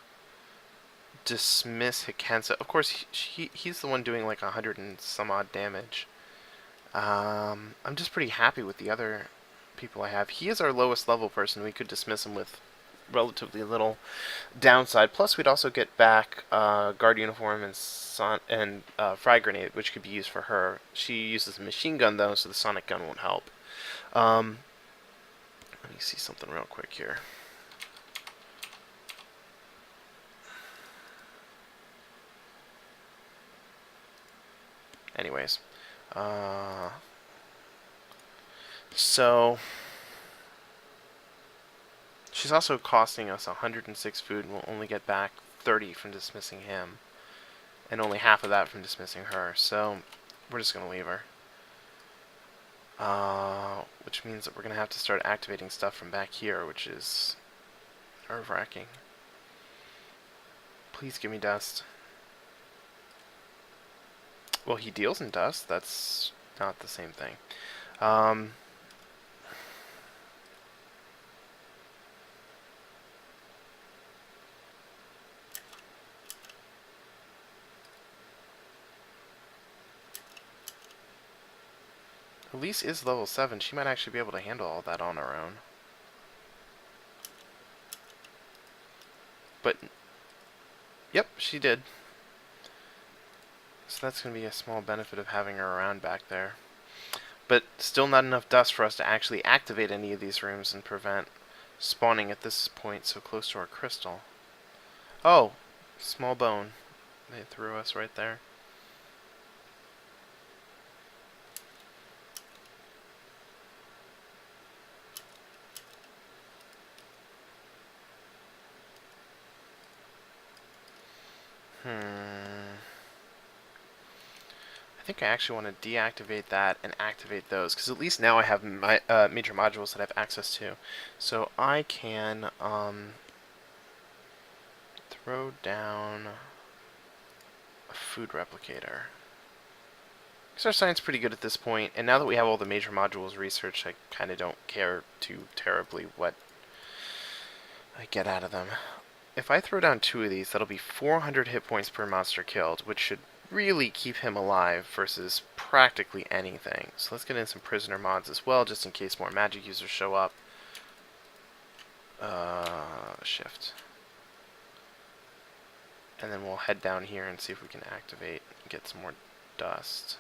dismiss Hikensa. Of course, he's the one doing like 100 and some odd damage. I'm just pretty happy with the other people I have. He is our lowest level person. We could dismiss him with relatively little downside. Plus, we'd also get back guard uniform and frag grenade, which could be used for her. She uses a machine gun though, so the sonic gun won't help. Let me see something real quick here. Anyways, so she's also costing us 106 food, and we'll only get back 30 from dismissing him, and only half of that from dismissing her. So we're just gonna leave her, which means that we're gonna have to start activating stuff from back here, which is nerve-wracking. Please give me dust. Well, he deals in dust. That's not the same thing. Elise is level 7. She might actually be able to handle all that on her own. But, yep, she did. So that's going to be a small benefit of having her around back there. But still not enough dust for us to actually activate any of these rooms and prevent spawning at this point so close to our crystal. Oh, small bone. They threw us right there. I think I actually want to deactivate that and activate those, because at least now I have my major modules that I have access to. So I can throw down a food replicator. Because our science is pretty good at this point, and now that we have all the major modules researched, I kind of don't care too terribly what I get out of them. If I throw down 2 of these, that'll be 400 hit points per monster killed, which should really keep him alive versus practically anything. So let's get in some prisoner mods as well, just in case more magic users show up. Shift. And then we'll head down here and see if we can activate and get some more dust.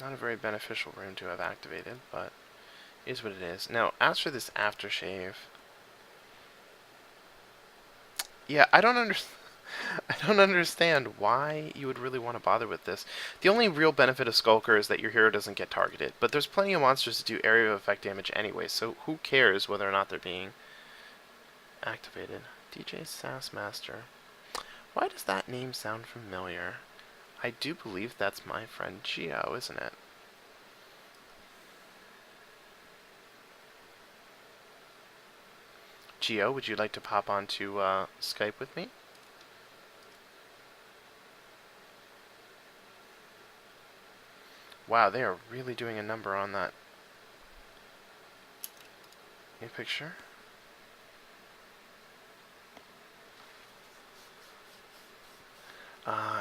Not a very beneficial room to have activated, but it is what it is. Now, as for this aftershave, yeah, I don't understand why you would really want to bother with this. The only real benefit of Skulker is that your hero doesn't get targeted, but there's plenty of monsters to do area of effect damage anyway, so who cares whether or not they're being activated? DJ Sassmaster. Why does that name sound familiar? I do believe that's my friend Geo, isn't it? Geo, would you like to pop onto Skype with me? Wow, they are really doing a number on that new picture.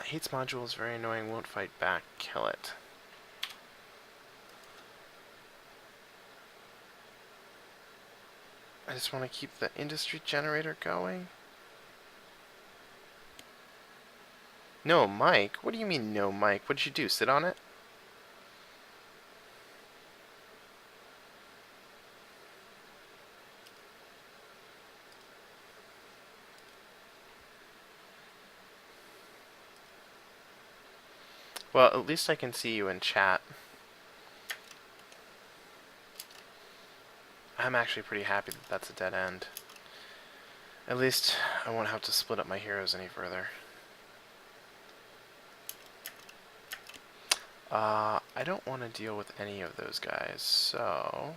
Hates modules, very annoying, won't fight back, kill it. I just want to keep the industry generator going. No, Mike? What do you mean, no, Mike? What did you do, sit on it? Well, at least I can see you in chat. I'm actually pretty happy that that's a dead end. At least I won't have to split up my heroes any further. I don't want to deal with any of those guys, so